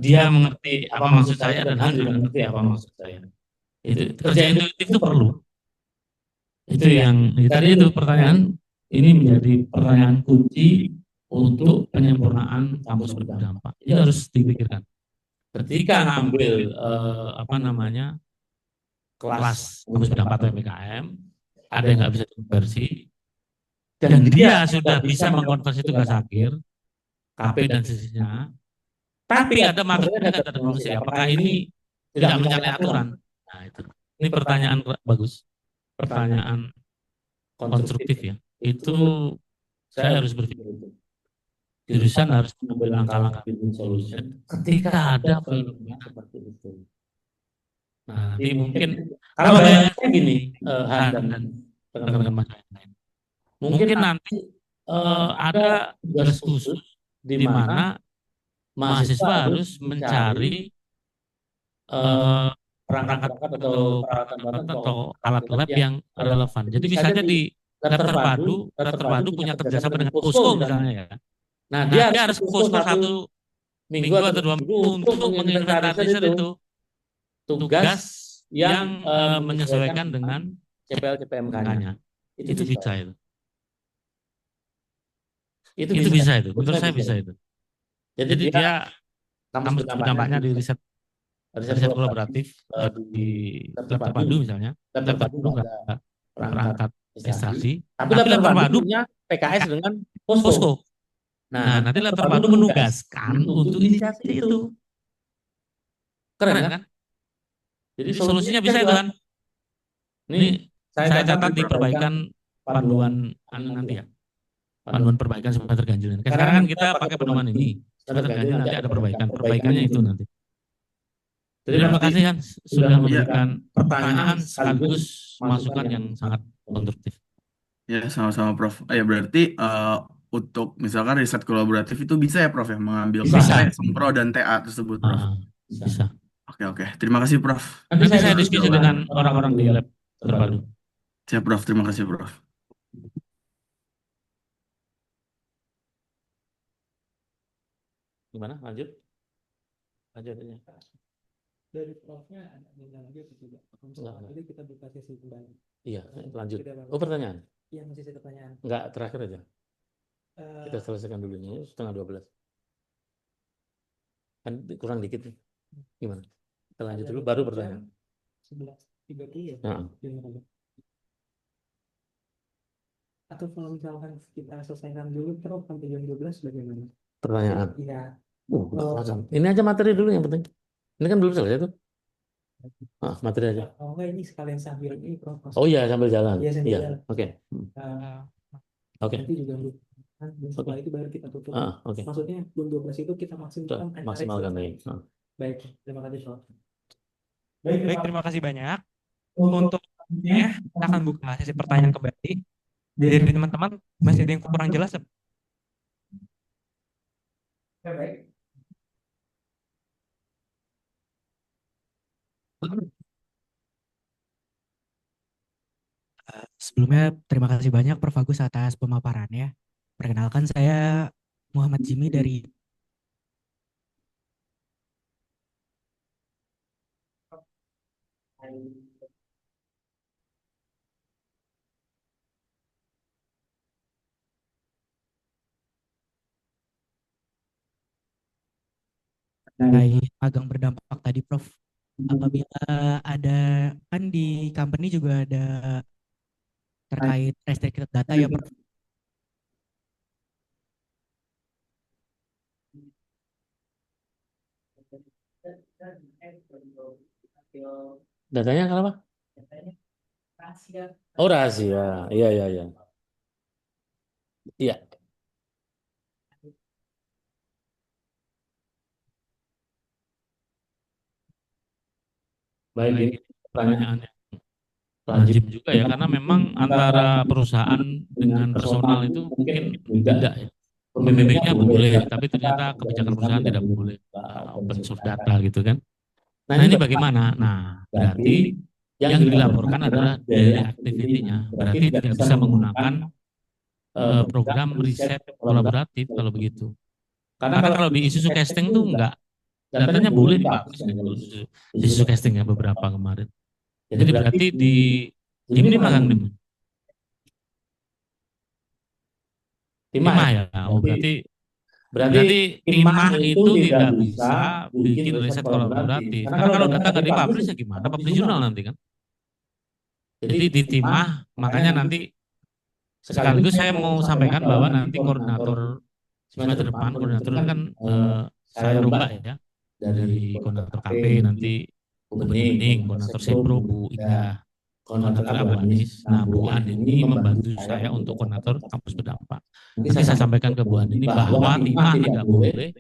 dia mengerti apa maksud saya dan Han juga mengerti apa maksud saya. Itu kerja intuitif itu perlu. Itu yang tadi itu pertanyaan ini menjadi pertanyaan kunci untuk penyempurnaan kampus berdampak. Ini harus dipikirkan. Ketika ngambil apa namanya kelas kampus berdampak atau PKM, ada yang nggak bisa dikonversi, dan dia sudah bisa mengkonversi tugas akhir, KP dan sisinya, tapi ada materinya nggak ada fungsi. Apakah ini tidak menyalahi aturan? Nah itu. Ini pertanyaan bagus, pertanyaan konstruktif ya. Itu saya harus berpikir itu. Jurusan harus mengambil langkah-langkah building solution ketika ada fenomena seperti itu. Nah, nanti mungkin kalau bayangnya gini, Han dan teman-teman mas lain, mungkin nanti ada tugas khusus di mana mahasiswa harus mencari perangkat atau peralatan atau alat lab yang relevan. Jadi bisa aja di lab terpadu punya kerjasama dengan posko misalnya ya. Nah, dia harus posko 1 minggu atau 2 minggu untuk menginventarisir itu tugas yang menyesuaikan dengan CPL CPMK-nya. Itu bisa itu. Itu bisa itu. Menurut saya bisa itu. Jadi dia kampus berdampaknya di riset kolaboratif di lab terpadu misalnya. Lab terpadu nggak ada perangkat ekstraksi. Tapi lab terpadu punya PKS dengan posko. Nah, nanti lab terpadu menugaskan untuk inisiasi itu. Keren kan? Jadi solusinya bisa itu kan? Ini saya catat di perbaikan panduan nanti ya. Panduan perbaikan semester ganjil. Sekarang kan kita pakai pedoman ini. Semester ganjil nanti ada perbaikan. Perbaikannya itu nanti. Terima kasih kan sudah memberikan pertanyaan sekaligus masukan yang sangat konstruktif. Ya, sama-sama Prof. Ya berarti untuk misalkan riset kolaboratif itu bisa ya Prof ya mengambil KP, Sempro dan TA tersebut Prof. Bisa. Oke. Terima kasih Prof. Nanti saya diskusi dengan orang-orang di lab terpadu. Siap Prof. Terima kasih Prof. Gimana? Lanjut aja. Dari Profnya ada lagi atau tidak? Jadi kita buka sesi kembali. Iya, lanjut. Oh, pertanyaan? Iya, masih sesi pertanyaan. Enggak, terakhir aja. Kita selesaikan dulu ini, setengah 12. Kan kurang dikit nih. Gimana? Kita lanjut dulu, baru pertanyaan. 11.30 ya? Nah. Atau kalau misalkan kita selesaikan dulu, terus sampai jam 12 bagaimana? Pertanyaan? Iya. Ini aja materi dulu yang penting. Ini kan belum selesai tuh. Materi aja. Oh enggak, ini sekalian sambil ini Prof. Oh iya, sambil jalan. Iya, sambil jalan. Oke. Oke. Nanti juga setelah itu baru kita tutup. Oke. Maksudnya jam 12 itu kita maksimalkan nih. Baik, terima kasih Prof. Baik, terima kasih banyak. Untuk kita akan buka sesi pertanyaan kembali. Dari teman-teman, masih ada yang kurang jelas? Baik. Sebelumnya terima kasih banyak Prof. Agus atas pemaparannya. Perkenalkan saya Muhammad Jimmy dari magang berdampak tadi Prof. Apabila ada kan di company juga ada terkait restricted data ya Prof. Datanya kenapa? Rahasia. Oh, rahasia. Iya. Iya. Baik, ini pertanyaan yang lazim juga ya, karena memang antara perusahaan dengan personal itu mungkin beda ya. pembimbingnya boleh, tapi ternyata kebijakan perusahaan tidak boleh open source data gitu kan. Nah ini bagaimana? Nah berarti yang dilaporkan adalah daily activity-nya. Berarti tidak bisa menggunakan program riset kolaboratif kalau begitu. Karena kalau di Isuzu Casting tuh enggak, datanya boleh dipublish kan kalau di Isuzu Casting ya beberapa kemarin. Jadi berarti di ini magang di Timah ya. Oh berarti Timah itu tidak bisa bikin riset kolaboratif. Karena kalau data nggak dipublish ya gimana? Publish jurnal nanti kan. Jadi di Timah makanya nanti sekaligus saya mau sampaikan bahwa nanti koordinator semester depan koordinator kan saya rombak ya dari koordinator KP nanti Bu Bening, koordinator Sepro Bu Indah, koordinator Abu Anis. Nah Bu Andini membantu saya untuk koordinator kampus berdampak. Nanti saya sampaikan ke Bu Andini bahwa Timah tidak boleh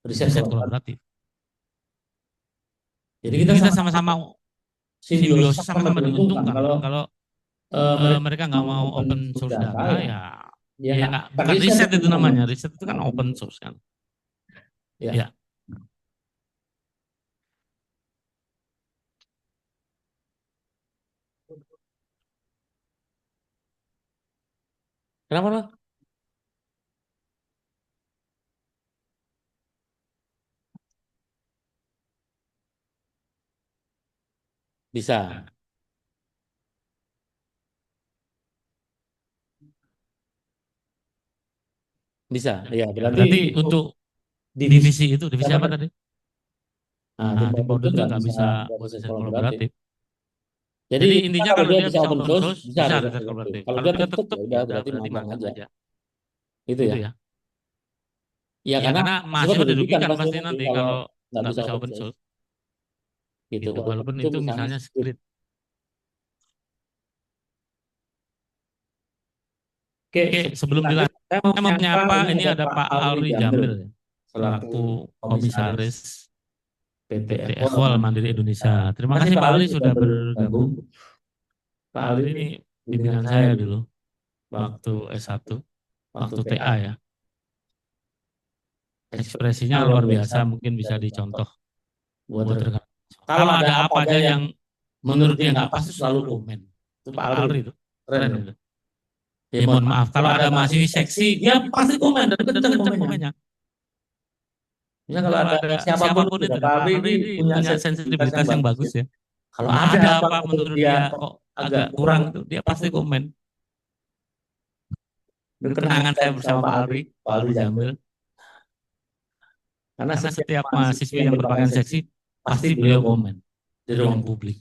riset kolaboratif. Jadi kita sama-sama simbiosis sama-sama diuntungkan. Kalau mereka nggak mau open source data ya nggak, bukan riset itu namanya. Riset itu kan open source kan. Ya. Kenapa lah? Bisa. Bisa. Ya, berarti untuk divisi itu, divisi apa tadi? Nah, di Powder itu nggak bisa buat riset kolaboratif. Jadi intinya kalau dia bisa open source, bisa riset kolaboratif. Kalau dia tutup ya udah berarti magang aja. Itu ya. Ya karena mahasiswa dirugikan pasti nanti kalau nggak bisa open source. Gitu. Walaupun itu misalnya script. Oke, sebelum dilanjut, saya mau menyapa ini ada Pak Alri Jamil ya, selaku komisaris PT Equal Mandiri Indonesia. Terima kasih Pak Alri sudah bergabung. Pak Alri ini pimpinan saya dulu waktu S1, waktu TA ya. Ekspresinya luar biasa, mungkin bisa dicontoh buat rekan. Kalau ada apa aja yang menurut dia nggak pas selalu komen. Itu Pak Alri itu, keren itu. Ya mohon maaf, kalau ada mahasiswa seksi, dia pasti komen dan kenceng komennya. Misalnya kalau ada siapapun itu, Pak Alri ini punya sensitivitas yang bagus ya. Kalau ada apa menurut dia kok agak kurang itu, dia pasti komen. Itu kenangan saya bersama Pak Alri Jamil. Karena setiap mahasiswa yang berpakaian seksi, pasti beliau komen di ruang publik.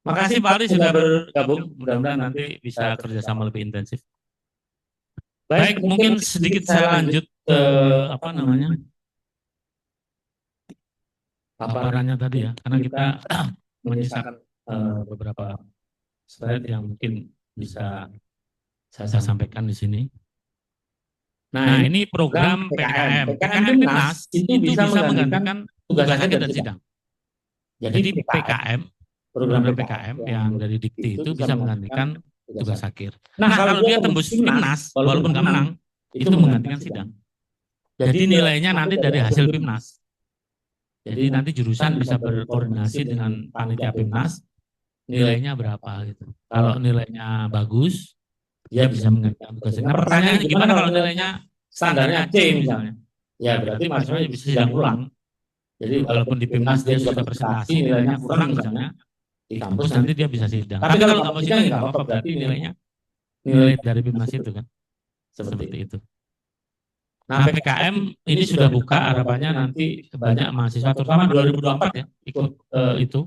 Makasih Pak Alri sudah bergabung, mudah-mudahan nanti bisa kerjasama lebih intensif. Baik, mungkin sedikit saya lanjut ke apa namanya paparannya tadi ya, karena kita menyisakan beberapa slide yang mungkin bisa saya sampaikan di sini. Nah, ini program PKM. PKM Timnas itu bisa menggantikan tugas akhir dan sidang. Jadi PKM, program PKM yang dari Dikti itu bisa menggantikan tugas akhir. Nah, kalau dia tembus Timnas, walaupun nggak menang, itu menggantikan sidang. Jadi nilainya nanti dari hasil Pimnas. Jadi nanti jurusan bisa berkoordinasi dengan panitia Pimnas, nilainya berapa gitu. Kalau nilainya bagus, dia bisa menggantikan tugas akhir. Nah pertanyaannya gimana kalau nilainya standarnya C misalnya? Ya berarti mahasiswanya bisa sidang ulang. Jadi walaupun di Pimnas dia sudah presentasi, nilainya kurang misalnya, di kampus nanti dia bisa sidang. Tapi kalau nggak mau sidang ya nggak apa-apa, berarti nilai dari Pimnas itu kan. Seperti itu. Nah PKM ini sudah buka, harapannya nanti banyak mahasiswa, terutama 2024 ya, ikut itu.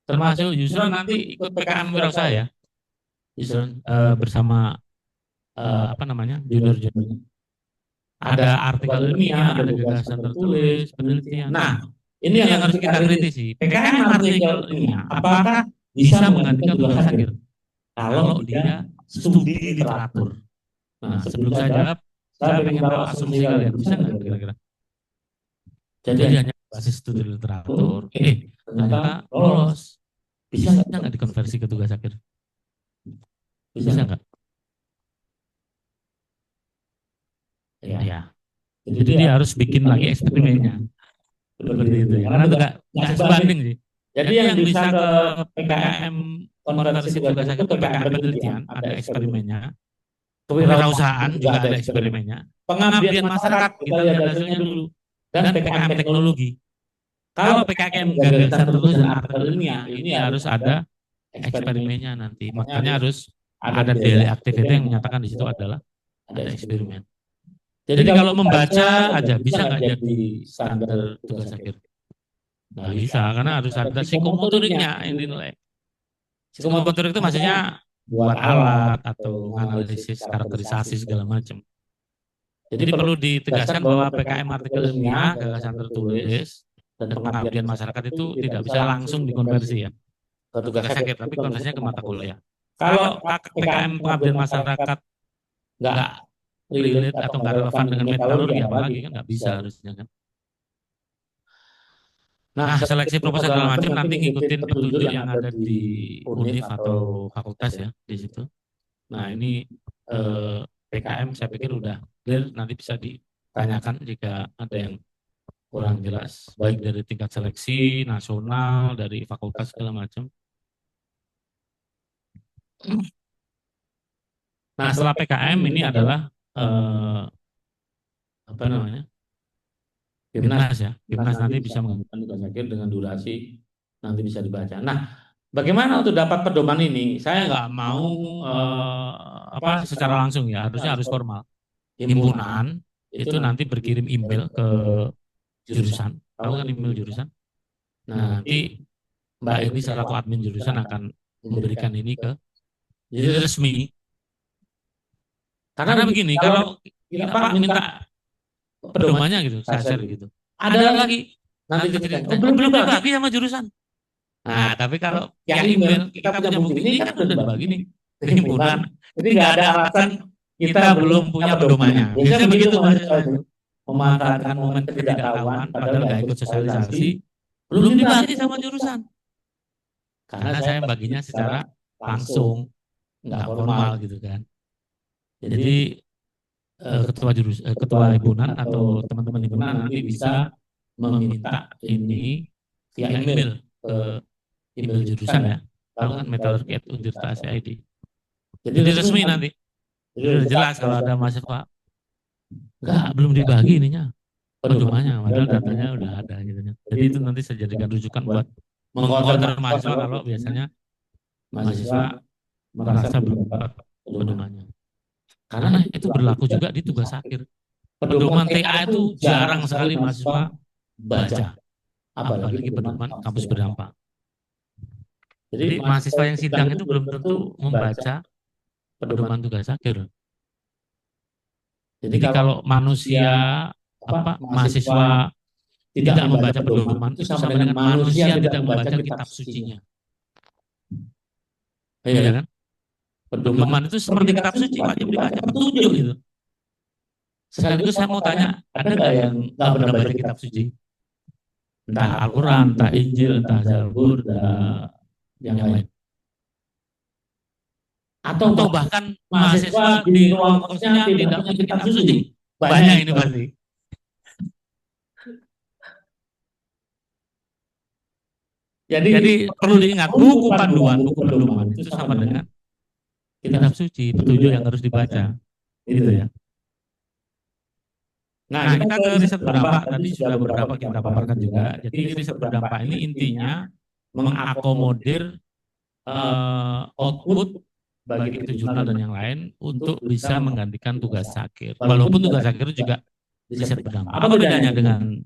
Termasuk Yusron nanti ikut PKM Wirausaha ya. Yusron bersama apa namanya junior-junior. Ada artikel ilmiah, ada gagasan tertulis, penelitian. Nah, ini yang harus kita kritisi. PKM artikel ilmiah, apakah bisa menggantikan tugas akhir? Kalau dia studi literatur. Nah, sebelum saya jawab, saya ingin tahu asumsi kalian, bisa nggak kira-kira? Jadi hanya basis studi literatur, ternyata lolos. Bisa nggak dikonversi ke tugas akhir? Bisa nggak? Ya. Jadi dia harus bikin lagi eksperimennya. Seperti itu ya. Karena itu nggak sebanding sih. Jadi yang bisa ke PKM konversi tugas sakit itu PKM penelitian, ada eksperimennya. Kewirausahaan juga ada eksperimennya. Pengabdian masyarakat kita lihat hasilnya dulu. Dan PKM teknologi. Kalau PKM gagasan terus dan artikel ilmiah, ini harus ada eksperimennya nanti. Makanya harus ada daily activity yang menyatakan di situ adalah ada eksperimen. Jadi kalau membaca aja bisa nggak jadi standar tugas akhir? Nggak bisa, karena harus ada psikomotoriknya yang dinilai. Psikomotorik itu maksudnya buat alat atau analisis karakterisasi segala macam. Jadi perlu ditegaskan bahwa PKM artikel ilmiah, gagasan tertulis, dan pengabdian masyarakat itu tidak bisa langsung dikonversi ya ke tugas akhir, tapi konversinya ke mata kuliah. Kalau PKM pengabdian masyarakat nggak relate atau nggak relevan dengan metodologi apalagi kan nggak bisa harusnya kan. Nah, seleksi proposal segala macam nanti ngikutin petunjuk yang ada di univ atau fakultas ya di situ. Nah, ini PKM saya pikir udah clear, nanti bisa ditanyakan jika ada yang kurang jelas, baik dari tingkat seleksi nasional, dari fakultas segala macam. Nah, setelah PKM ini adalah apa namanya? Gimnas ya. Gimnas nanti bisa menggunakan tugas akhir dengan durasi nanti bisa dibaca. Nah, bagaimana untuk dapat pedoman ini? Saya nggak mau secara langsung ya, harus formal. Himpunan itu nanti berkirim email ke jurusan. Tahu kan email jurusan? Nah, nanti Mbak Eni selaku admin jurusan akan memberikan ini ke jadi resmi. Karena begini, kalau Pak minta pedomannya gitu, saya share gitu. Ada lagi nanti cerita, belum dibagi sama jurusan. Nah, tapi kalau yang email kita punya bukti ini kan udah dibagi nih ke himpunan. Jadi nggak ada alasan kita belum punya pedomannya. Biasanya begitu mahasiswa itu memanfaatkan momen ketidaktahuan padahal nggak ikut sosialisasi, belum dibagi sama jurusan. Karena saya baginya secara langsung, nggak formal gitu kan. Jadi ketua himpunan atau teman-teman himpunan nanti bisa meminta ini via email ke email jurusan ya. Tahu kan metalurgi@untirta.id. Jadi resmi nanti. Jadi udah jelas kalau ada mahasiswa belum dibagi ininya pedomannya, padahal datanya udah ada gitu. Jadi itu nanti saya jadikan rujukan buat mengkonter mahasiswa kalau biasanya mahasiswa merasa belum dapat pedomannya. Karena itu berlaku juga di tugas akhir. Pedoman TA itu jarang sekali mahasiswa baca, apalagi pedoman kampus berdampak. Jadi mahasiswa yang sidang itu belum tentu membaca pedoman tugas akhir. Jadi kalau mahasiswa tidak membaca pedoman itu sama dengan manusia tidak membaca kitab sucinya. Iya kan? Pedoman itu seperti kitab suci, wajib dibaca, petunjuk gitu. Sekaligus saya mau tanya, ada nggak yang nggak pernah baca kitab suci? Entah Al-Quran, entah Injil, entah Zabur, entah yang lain. Atau bahkan mahasiswa di ruang kosnya tidak punya kitab suci. Banyak ini pasti. Jadi perlu diingat, buku panduan, buku pedoman itu sama dengan kitab suci, petunjuk yang harus dibaca. Gitu ya. Nah, kita ke riset berdampak tadi sudah beberapa kita paparkan juga. Jadi riset berdampak ini intinya mengakomodir output bagi itu jurnal dan yang lain untuk bisa menggantikan tugas akhir. Walaupun tugas akhir juga riset berdampak. Apa bedanya dengan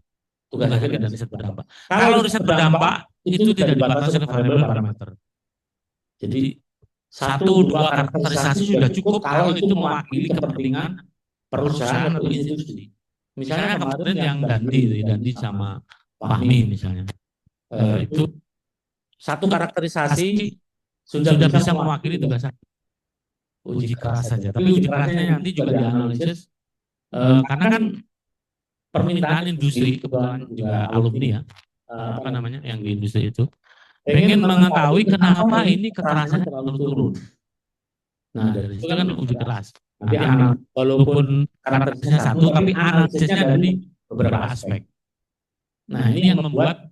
tugas akhir dan riset berdampak? Kalau riset berdampak itu tidak dibatasi oleh variabel parameter. Jadi 1-2 karakterisasi sudah cukup kalau itu mewakili kepentingan perusahaan atau industri. Misalnya kemarin yang Dandi sama Fahmi misalnya, itu 1 karakterisasi sudah bisa mewakili tugas uji keras saja. Tapi uji kerasnya nanti juga dianalisis karena kan permintaan industri, kebetulan juga alumni ya, yang di industri itu pengen mengetahui kenapa ini kekerasannya terlalu turun. Nah dari situ kan uji keras. Nanti walaupun karakteristiknya satu, tapi analisisnya dari beberapa aspek. Nah, ini yang membuat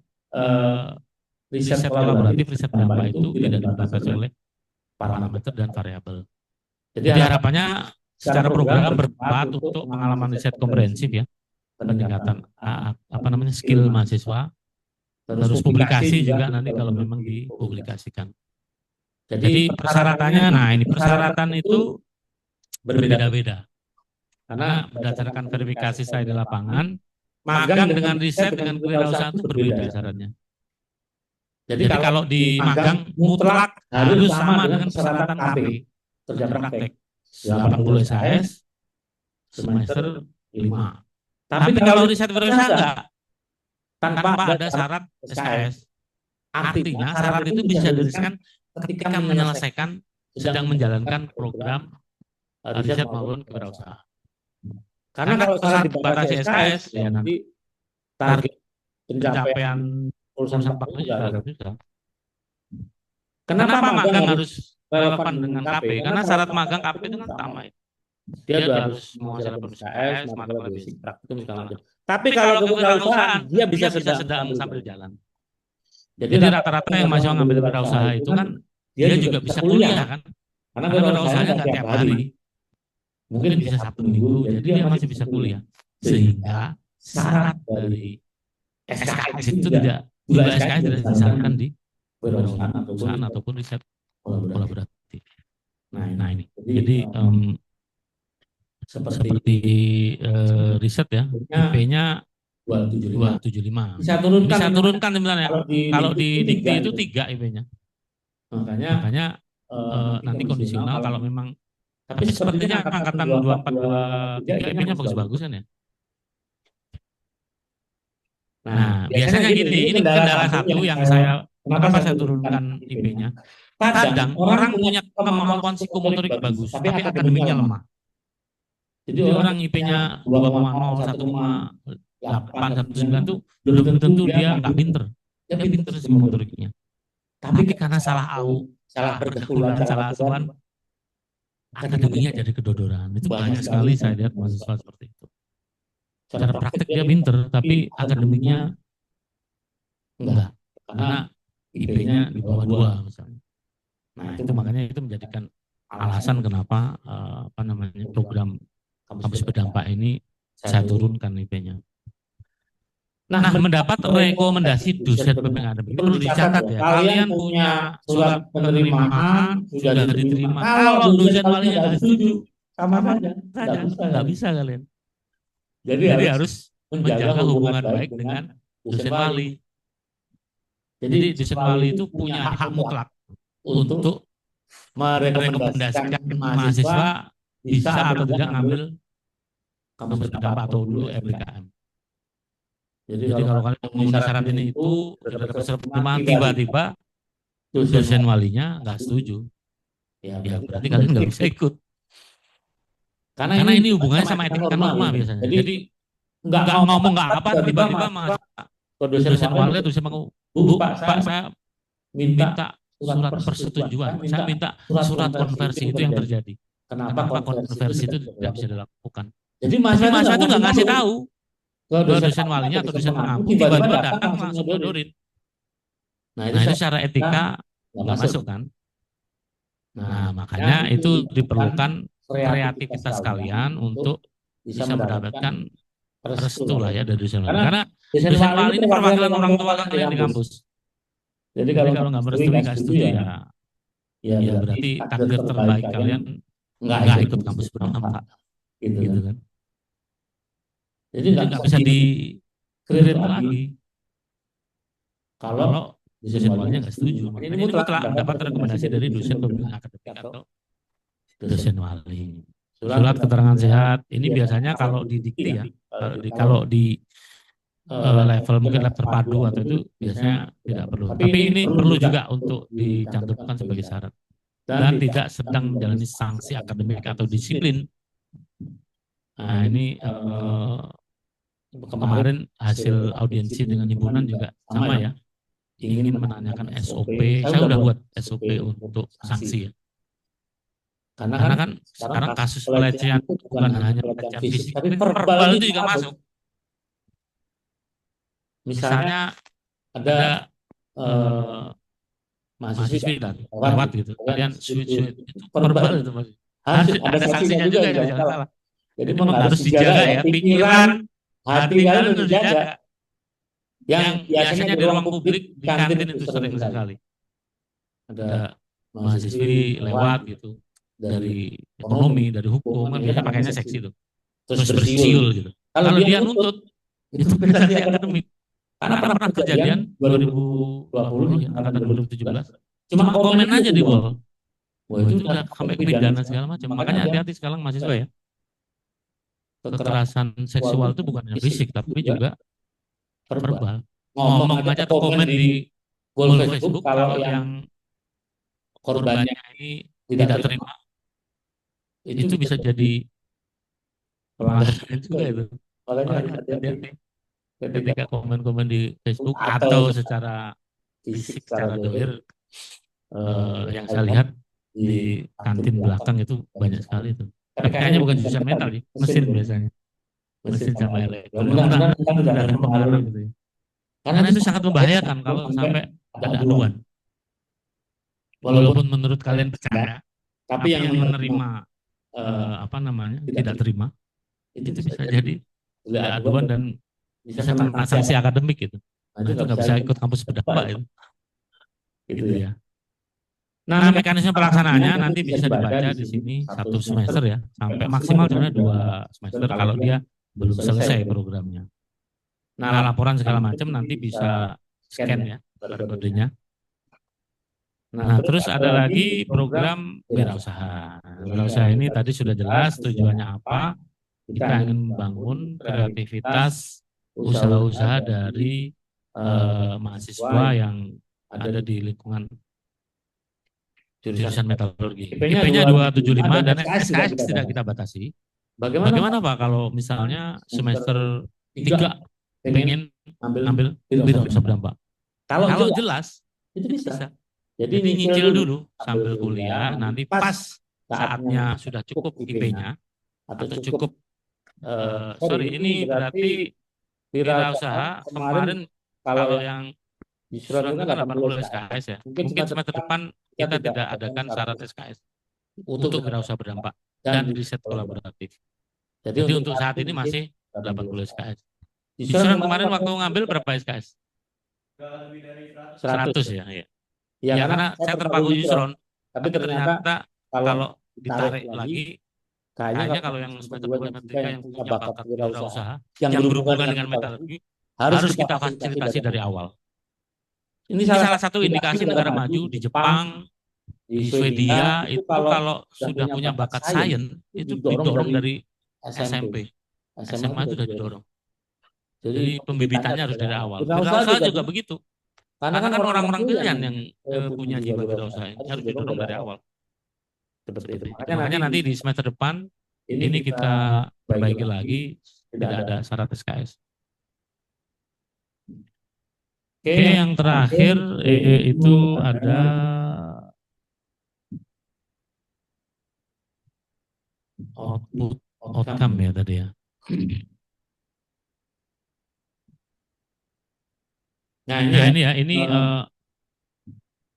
riset kolaboratif, riset dampak itu tidak dibatasi oleh parameter dan variabel. Jadi harapannya secara program bermanfaat untuk pengalaman riset komprehensif ya, peningkatan skill mahasiswa, terus publikasi juga nanti kalau memang dipublikasikan. Jadi persyaratannya, nah ini persyaratan itu berbeda-beda. Karena berdasarkan verifikasi saya di lapangan, magang dengan riset dengan kewirausahaan itu berbeda syaratnya. Jadi kalau di magang mutlak harus sama dengan persyaratan KP, kerja praktek 80 SKS, semester 5. Tapi kalau riset kewirausahaan enggak, tanpa ada syarat SKS. Artinya syarat itu bisa didasarkan ketika menyelesaikan sedang menjalankan program riset maupun kewirausahaan. Karena kalau syarat dibatasi SKS ya nanti target pencapaian urusan faktor juga susah. Kenapa magang harus relevan dengan KP? Karena syarat magang KP itu kan sama ya. Dia harus menguasai SKS, matematika basic, praktikum segala macam. Tapi kalau kewirausahaan dia bisa sedang sambil jalan. Jadi rata-rata yang mahasiswa ngambil wirausaha itu kan dia juga bisa kuliah kan. Karena wirausahanya nggak tiap hari. Mungkin bisa Sabtu Minggu, jadi dia masih bisa kuliah. Sehingga syarat dari SKS itu tidak, gula SKS tidak disyaratkan di perusahaan ataupun riset kolaboratif. Nah ini, jadi seperti riset ya, IP-nya 275. Bisa turunkan sebenarnya. Kalau di dikti itu 3 IP-nya. Makanya nanti kondisional kalau memang, tapi sepertinya angkatan 24, 23 IP-nya bagus-bagus kan ya. Nah, biasanya gini, ini kendala satu yang kenapa saya turunkan IP-nya. Kadang orang punya kemampuan psikomotorik bagus, tapi akademiknya lemah. Jadi orang IP-nya 2,0, 1,8, 1,9 tuh belum tentu dia nggak pinter. Dia pinter psikomotoriknya. Tapi karena salah pergaulan, salah asuhan, akademiknya jadi kedodoran. Itu banyak sekali saya lihat mahasiswa seperti itu. Secara praktek dia pinter, tapi akademiknya enggak. Karena IP-nya di bawah 2 misalnya. Nah itu makanya itu menjadikan alasan kenapa program kampus berdampak ini saya turunkan IP-nya. Nah, mendapat rekomendasi dosen bimbing akademik perlu dicatat ya. Kalian punya surat penerimaan sudah diterima. Kalau dosen walinya nggak setuju, sama saja, nggak bisa kalian. Jadi harus menjaga hubungan baik dengan dosen wali. Jadi dosen wali itu punya hak mutlak untuk merekomendasikan mahasiswa bisa atau tidak ngambil kampus berdampak atau dulu FBKM. Jadi kalau kalian memenuhi syarat ini itu tiba-tiba dosen walinya nggak setuju, ya berarti kalian nggak bisa ikut. Karena ini hubungannya sama etika norma biasanya. Jadi nggak ngomong nggak apa, tiba-tiba dosen wali dosen mau, Bu Pak saya minta surat persetujuan, saya minta surat konversi, itu yang terjadi. Kenapa konversi itu tidak bisa dilakukan? Jadi mahasiswa itu nggak ngasih tahu ke dosen walinya atau dosen pengampu, tiba-tiba datang langsung bodorin. Nah itu secara etika nggak masuk kan. Nah makanya itu diperlukan kreativitas kalian untuk bisa mendapatkan restu lah ya dari dosen wali. Karena dosen wali ini perwakilan orang tua kalian di kampus. Jadi kalau nggak setuju ya berarti takdir terbaik kalian nggak ikut kampus berdampak gitu kan. Jadi nggak bisa di-create lagi kalau dosen walinya nggak setuju. Ini mutlak dapat rekomendasi dari dosen pembimbing akademik atau dosen wali. Surat keterangan sehat ini biasanya kalau di dikti ya, kalau di level mungkin lab terpadu atau itu biasanya tidak perlu. Tapi ini perlu juga untuk dicantumkan sebagai syarat dan tidak sedang menjalani sanksi akademik atau disiplin. Nah ini kemarin hasil audiensi dengan himpunan juga sama ya, ingin menanyakan SOP. Saya udah buat SOP untuk sanksi ya. Karena kan sekarang kasus pelecehan itu bukan hanya pelecehan fisik, tapi verbal itu juga masuk. Misalnya ada mahasiswi tadi lewat gitu, kalian sweet itu verbal itu Mas. Ada sanksinya juga ya, jangan salah. Jadi memang harus dijaga ya, pikiran, hati kalian harus dijaga. Yang biasanya di ruang publik, di kantin itu sering sekali. Ada mahasiswi lewat gitu, dari ekonomi, dari hukum, kan biasanya pakainya seksi itu. Terus bersiul gitu. Kalau dia nuntut, itu prestasi akademik. Karena pernah kejadian 2020 ya, angkatan 2017. Cuma komen aja di wall. Wah itu udah sampai pidana segala macam. Makanya hati-hati sekarang mahasiswa ya. Kekerasan seksual itu bukan hanya fisik, tapi juga verbal. Ngomong aja atau komen di wall Facebook kalau yang korbannya ini tidak terima, itu bisa jadi pelanggaran juga itu. Makanya hati-hati ketika komen-komen di Facebook atau secara fisik, secara dohir, yang saya lihat di kantin belakang itu banyak sekali itu. Tapi kayaknya bukan jurusan metal sih, mesin biasanya. Mesin sama elektro. Mudah-mudahan kan tidak ada pengaruh gitu ya. Karena itu sangat membahayakan kalau sampai ada aduan. Walaupun menurut kalian percaya, tapi yang menerima tidak terima, itu bisa jadi aduan dan bisa kena sanksi akademik gitu. Nah, itu nggak bisa ikut kampus berdampak itu. Gitu ya. Nah, mekanisme pelaksanaannya nanti bisa dibaca di sini 1 semester ya, sampai maksimal sebenarnya 2 semester kalau dia belum selesai programnya. Nah, laporan segala macam nanti bisa scan ya kodenya. Nah, terus ada lagi program wirausaha. Wirausaha ini tadi sudah jelas tujuannya apa. Kita ingin membangun kreativitas usaha-usaha dari mahasiswa yang ada di lingkungan jurusan metalurgi. IP-nya 275 dan SKS tidak kita batasi. Bagaimana Pak kalau misalnya semester 3 pengen ambil wirausaha berdampak? Kalau jelas itu bisa. Jadi nyicil dulu sambil kuliah, nanti pas saatnya sudah cukup IP-nya atau cukup ini berarti wirausaha kemarin kalau yang di surat itu kan 80 SKS ya. Mungkin semester depan kita tidak adakan syarat SKS untuk wirausaha berdampak dan riset kolaboratif. Jadi untuk saat ini masih 80 SKS. Di surat kemarin waktu ngambil berapa SKS? 100 ya. Ya karena saya terpaku Yusron, tapi ternyata kalau ditarik lagi, kayaknya kalau yang semester 2 semester 3 yang punya bakat wirausaha yang berhubungan dengan metalurgi harus kita fasilitasi dari awal. Ini salah satu indikasi negara maju di Jepang, di Swedia itu kalau sudah punya bakat sains itu didorong dari SMP. SMA itu sudah didorong. Jadi pembibitannya harus dari awal. Wirausaha juga begitu. Karena kan orang-orang pilihan yang punya jiwa wirausaha ini harus didorong dari awal. Seperti itu. Makanya nanti di semester depan ini kita perbaiki lagi, tidak ada syarat SKS. Oke, yang terakhir itu ada outcome ya tadi ya. Nah ini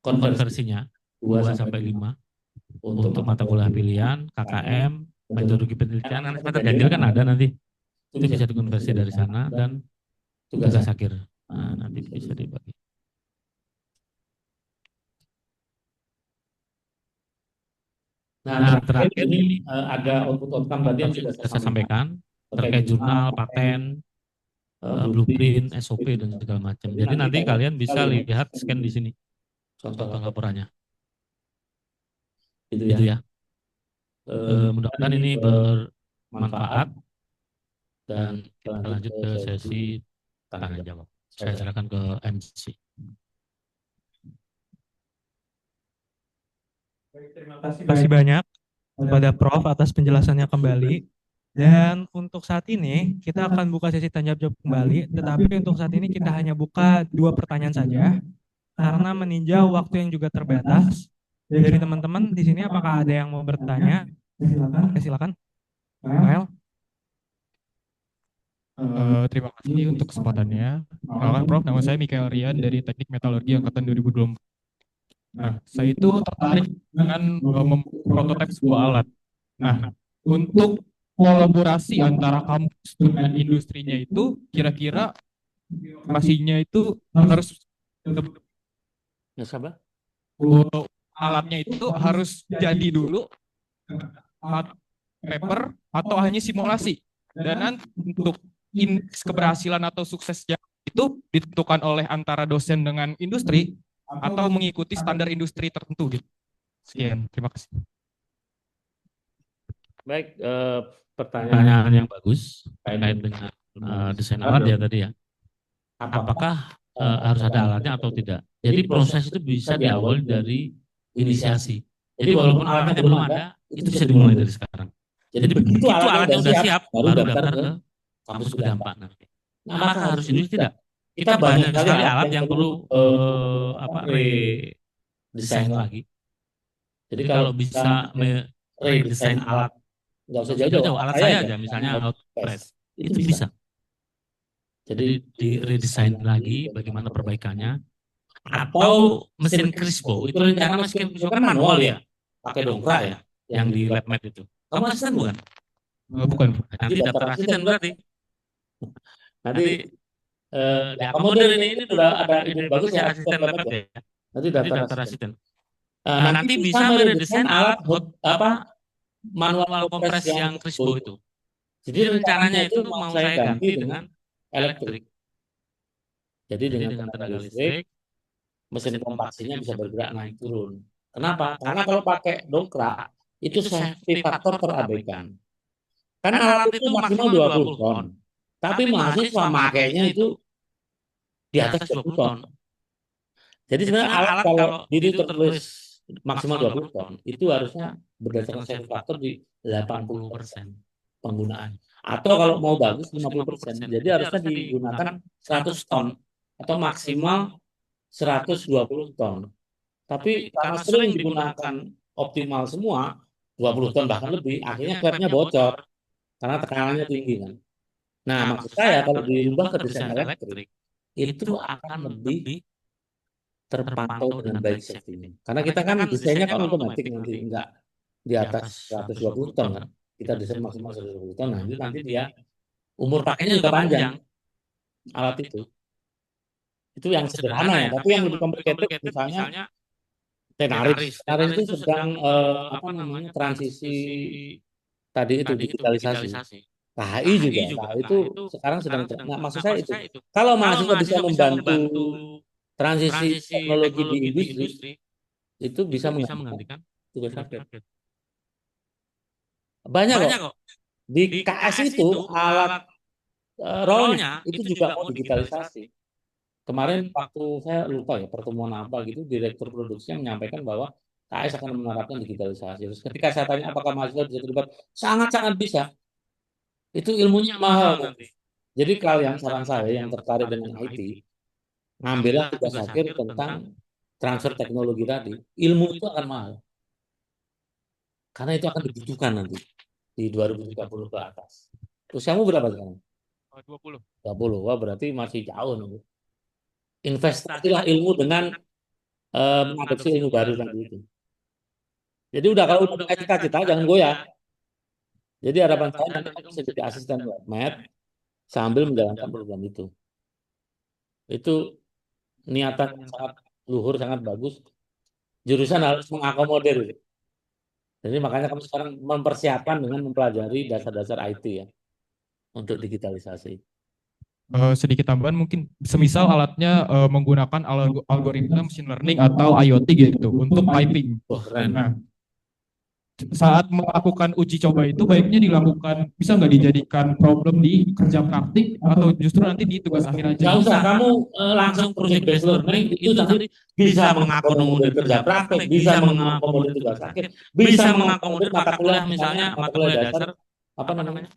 konversinya 2-5 untuk mata kuliah pilihan, KKM, metodologi penelitian, kan semester ganjil kan ada nanti. Itu bisa dikonversi dari sana dan tugas akhir. Nah, nanti bisa dibagi. Nah, terakhir ini ada outcome tadi yang sudah saya sampaikan terkait jurnal, paten, blueprint, SOP dan segala macam. Jadi nanti kalian bisa lihat scan di sini contoh laporannya. Itu ya. Mudah-mudahan ini bermanfaat dan kita lanjut ke sesi tanya jawab. Saya serahkan ke MC. Terima kasih banyak kepada Prof atas penjelasannya kembali. Dan untuk saat ini kita akan buka sesi tanya jawab kembali, tetapi untuk saat ini kita hanya buka 2 pertanyaan saja karena meninjau waktu yang juga terbatas. Dari teman-teman di sini apakah ada yang mau bertanya? Oke, silakan. Kyle. Terima kasih untuk kesempatannya. Perkenalkan Prof, nama saya Mikael Rian dari Teknik Metalurgi Angkatan 2024. Nah, saya itu tertarik dengan membuat prototipe sebuah alat. Nah, untuk kolaborasi antara kampus dengan industrinya itu kira-kira pastinya itu harus Ya, sabar. alatnya itu harus jadi dulu paper atau hanya simulasi. Dan nanti untuk indeks keberhasilan atau suksesnya itu ditentukan oleh antara dosen dengan industri atau mengikuti standar industri tertentu gitu. Sekian, terima kasih. Baik, pertanyaan Pertanyaan yang bagus terkait dengan desain alat ya tadi ya. Apakah harus ada alatnya atau tidak? Jadi proses itu bisa diawali dari inisiasi. Jadi walaupun alatnya belum ada, itu bisa dimulai dari sekarang. Jadi begitu alatnya udah siap, baru daftar ke kampus berdampak nanti. Nah, apakah harus industri tidak? Kita banyak sekali alat yang perlu redesain lagi. Jadi kalau bisa redesain alat, nggak usah jauh-jauh, alat saya aja misalnya alat press, itu bisa. Jadi di redesain lagi bagaimana perbaikannya. Atau mesin Crispo, itu rencana mesin Crispo kan manual ya, pakai dongkrak ya, yang di LabMed itu. Kamu asisten bukan? Bukan. Nanti daftar asisten berarti. Nanti diakomodir ini udah ada ide bagus ya asisten LabMed ya. Nanti daftar asisten. Nanti bisa meredesain alat manual kompres yang Crispo itu. Jadi rencananya itu mau saya ganti dengan elektrik. Jadi dengan tenaga listrik, mesin kompaksinya bisa bergerak naik turun. Kenapa? Karena kalau pakai dongkrak, itu safety faktor terabaikan. Karena alat itu maksimal 20 ton. Tapi mahasiswa makainya itu di atas 20 ton. Jadi sebenarnya alat kalau itu tertulis maksimal 20 ton, itu harusnya berdasarkan safety faktor di 80% penggunaan. Atau kalau mau bagus 50%. Jadi harusnya digunakan 100 ton atau maksimal 120 ton. Tapi karena sering digunakan optimal semua, 20 ton bahkan lebih, akhirnya klepnya bocor karena tekanannya tinggi kan. Nah, maksud saya kalau diubah ke desain elektrik, itu akan lebih terpantau dengan baik safety-nya. Karena kita kan desainnya kan otomatis nanti enggak di atas 120 ton kan. Kita desain maksimal 120 ton, nanti dia umur pakainya juga panjang alat itu. Itu yang sederhana ya, tapi yang lebih complicated misalnya Tenaris. Tenaris itu sedang transisi tadi itu digitalisasi. KHI juga. Nah, itu sekarang sedang. Nah, maksud saya itu kalau mahasiswa bisa membantu transisi teknologi di industri, itu bisa menggantikan tugas rakyat. Banyak kok. Di KS itu alat rollnya itu juga mau digitalisasi. Kemarin waktu saya lupa ya pertemuan apa gitu, direktur produksi yang menyampaikan bahwa KS akan menerapkan digitalisasi. Terus ketika saya tanya apakah mahasiswa bisa terlibat, sangat-sangat bisa. Itu ilmunya mahal nanti. Jadi kalian saran saya yang tertarik dengan IT, ngambillah tugas akhir tentang transfer teknologi tadi. Ilmu itu akan mahal. Karena itu akan dibutuhkan nanti di 2030 ke atas. Usiamu berapa sekarang? 20. 20. Wah, berarti masih jauh nih. Investasilah ilmu dengan mengadopsi ilmu baru tadi itu. Jadi udah kalau udah punya cita-cita jangan goyah. Jadi harapan saya nanti kamu bisa jadi asisten LabMed sambil menjalankan program itu. Itu niatan yang sangat luhur, sangat bagus. Jurusan harus mengakomodir. Jadi makanya kamu sekarang mempersiapkan dengan mempelajari dasar-dasar IT ya untuk digitalisasi. Sedikit tambahan mungkin semisal alatnya menggunakan algoritma machine learning atau IoT gitu untuk piping. Nah, saat melakukan uji coba itu baiknya dilakukan, bisa nggak dijadikan problem di kerja praktik atau justru nanti di tugas akhir aja? Nggak usah, kamu langsung project based learning itu nanti bisa mengakomodir kerja praktik, bisa mengakomodir tugas akhir, bisa mengakomodir mata kuliah misalnya mata kuliah dasar apa namanya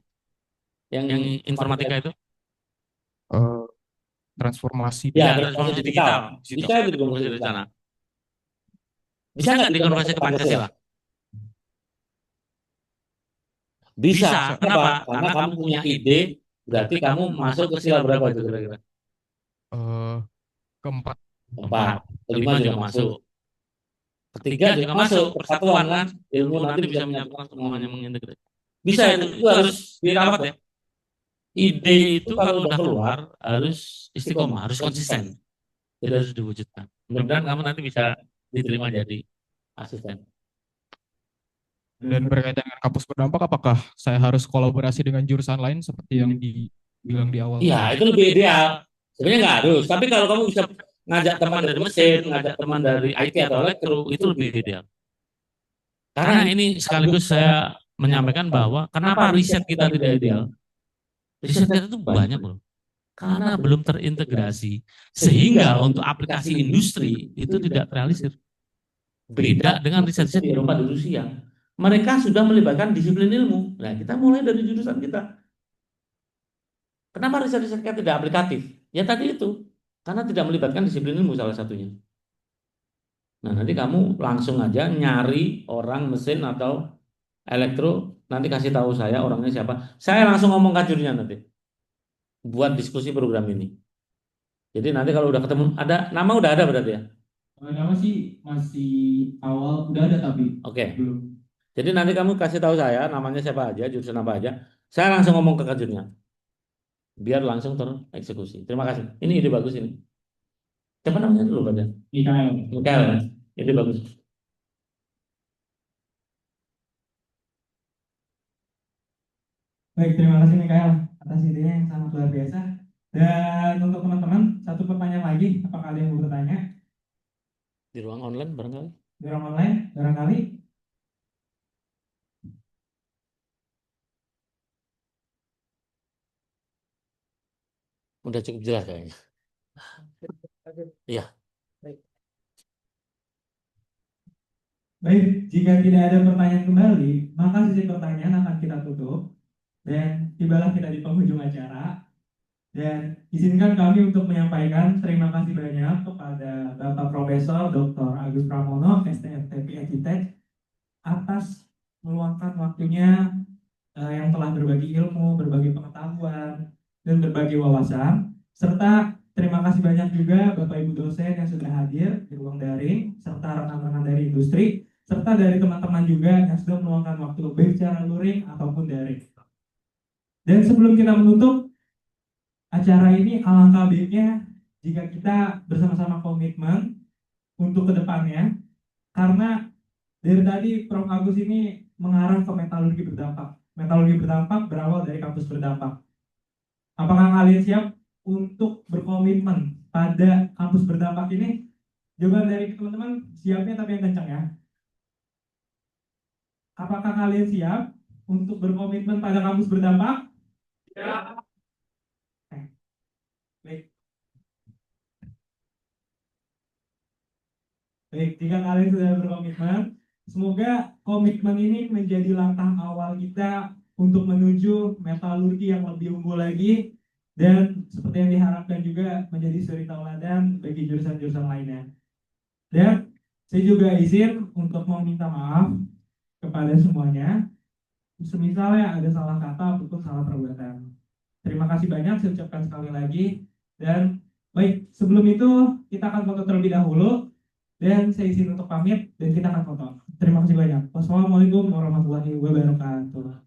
yang informatika itu Transformasi ya transformasi digital bisa jadi di sana. Bisa nggak dikonversi ke Pancasila? Bisa. Kenapa? Karena kamu punya ide, berarti kamu masuk ke sila berapa itu kira-kira? Eh, keempat. Empat. Kelima juga masuk. Ketiga juga masuk. Persatuan kan? Ilmu nanti bisa menyatukan semuanya mengintegrasi. Bisa itu harus dirawat ya. Ide itu kalau udah keluar harus istiqomah, harus konsisten. Jadi harus diwujudkan. Mudah-mudahan kamu nanti bisa diterima jadi asisten. Dan berkaitan dengan kampus berdampak, apakah saya harus kolaborasi dengan jurusan lain seperti yang dibilang di awal? Iya, itu lebih ideal. Sebenarnya nggak harus, tapi kalau kamu bisa ngajak teman dari mesin, ngajak teman dari IT atau elektro, itu lebih ideal. Karena ini sekaligus saya menyampaikan bahwa kenapa riset kita tidak ideal. Riset kita itu banyak loh. Karena belum terintegrasi. Sehingga untuk aplikasi industri itu tidak terrealisir. Beda dengan riset-riset di Eropa dan Rusia. Mereka sudah melibatkan disiplin ilmu. Nah, kita mulai dari jurusan kita. Kenapa riset-riset kita tidak aplikatif? Ya tadi itu. Karena tidak melibatkan disiplin ilmu salah satunya. Nah, nanti kamu langsung aja nyari orang mesin atau elektro, nanti kasih tahu saya orangnya siapa. Saya langsung ngomong kajurnya nanti. Buat diskusi program ini. Jadi nanti kalau udah ketemu, ada nama udah ada berarti ya? Nama sih masih awal, udah ada tapi Oke. belum. Jadi nanti kamu kasih tahu saya namanya siapa aja, jurusan apa aja. Saya langsung ngomong ke kajurnya. Biar langsung tereksekusi. Terima kasih. Ini ide bagus ini. Siapa namanya dulu Pak? Mikael ya? Ide bagus. Baik, terima kasih Mikael atas idenya yang sangat luar biasa. Dan untuk teman-teman, satu pertanyaan lagi, apakah ada yang mau bertanya? Di ruang online barangkali? Di ruang online, barangkali. Udah cukup jelas kayaknya. Iya. Baik, jika tidak ada pertanyaan kembali, maka sesi pertanyaan akan kita tutup. Dan tibalah kita di penghujung acara. Dan izinkan kami untuk menyampaikan terima kasih banyak kepada Bapak Profesor Dr. Agus Pramono, STFTP Arsitek, atas meluangkan waktunya yang telah berbagi ilmu, berbagi pengetahuan, dan berbagi wawasan. Serta terima kasih banyak juga Bapak Ibu dosen yang sudah hadir di ruang daring, serta rekan-rekan dari industri, serta dari teman-teman juga yang sudah meluangkan waktu baik secara luring ataupun daring. Dan sebelum kita menutup acara ini, alangkah baiknya jika kita bersama-sama komitmen untuk kedepannya, karena dari tadi Prof. Agus ini mengarah ke metalurgi berdampak. Metalurgi berdampak berawal dari kampus berdampak. Apakah kalian siap untuk berkomitmen pada kampus berdampak ini? Jawaban dari teman-teman siapnya tapi yang kencang ya. Apakah kalian siap untuk berkomitmen pada kampus berdampak? Ya. Baik. Baik, jika kalian sudah berkomitmen, semoga komitmen ini menjadi langkah awal kita untuk menuju metalurgi yang lebih unggul lagi, dan seperti yang diharapkan juga menjadi suri tauladan bagi jurusan-jurusan lainnya. Dan saya juga izin untuk meminta maaf kepada semuanya, semisalnya ada salah kata ataupun salah perbuatan. Terima kasih banyak, saya ucapkan sekali lagi. Dan baik, sebelum itu kita akan foto terlebih dahulu. Dan saya izin untuk pamit dan kita akan foto. Terima kasih banyak. Wassalamualaikum warahmatullahi wabarakatuh.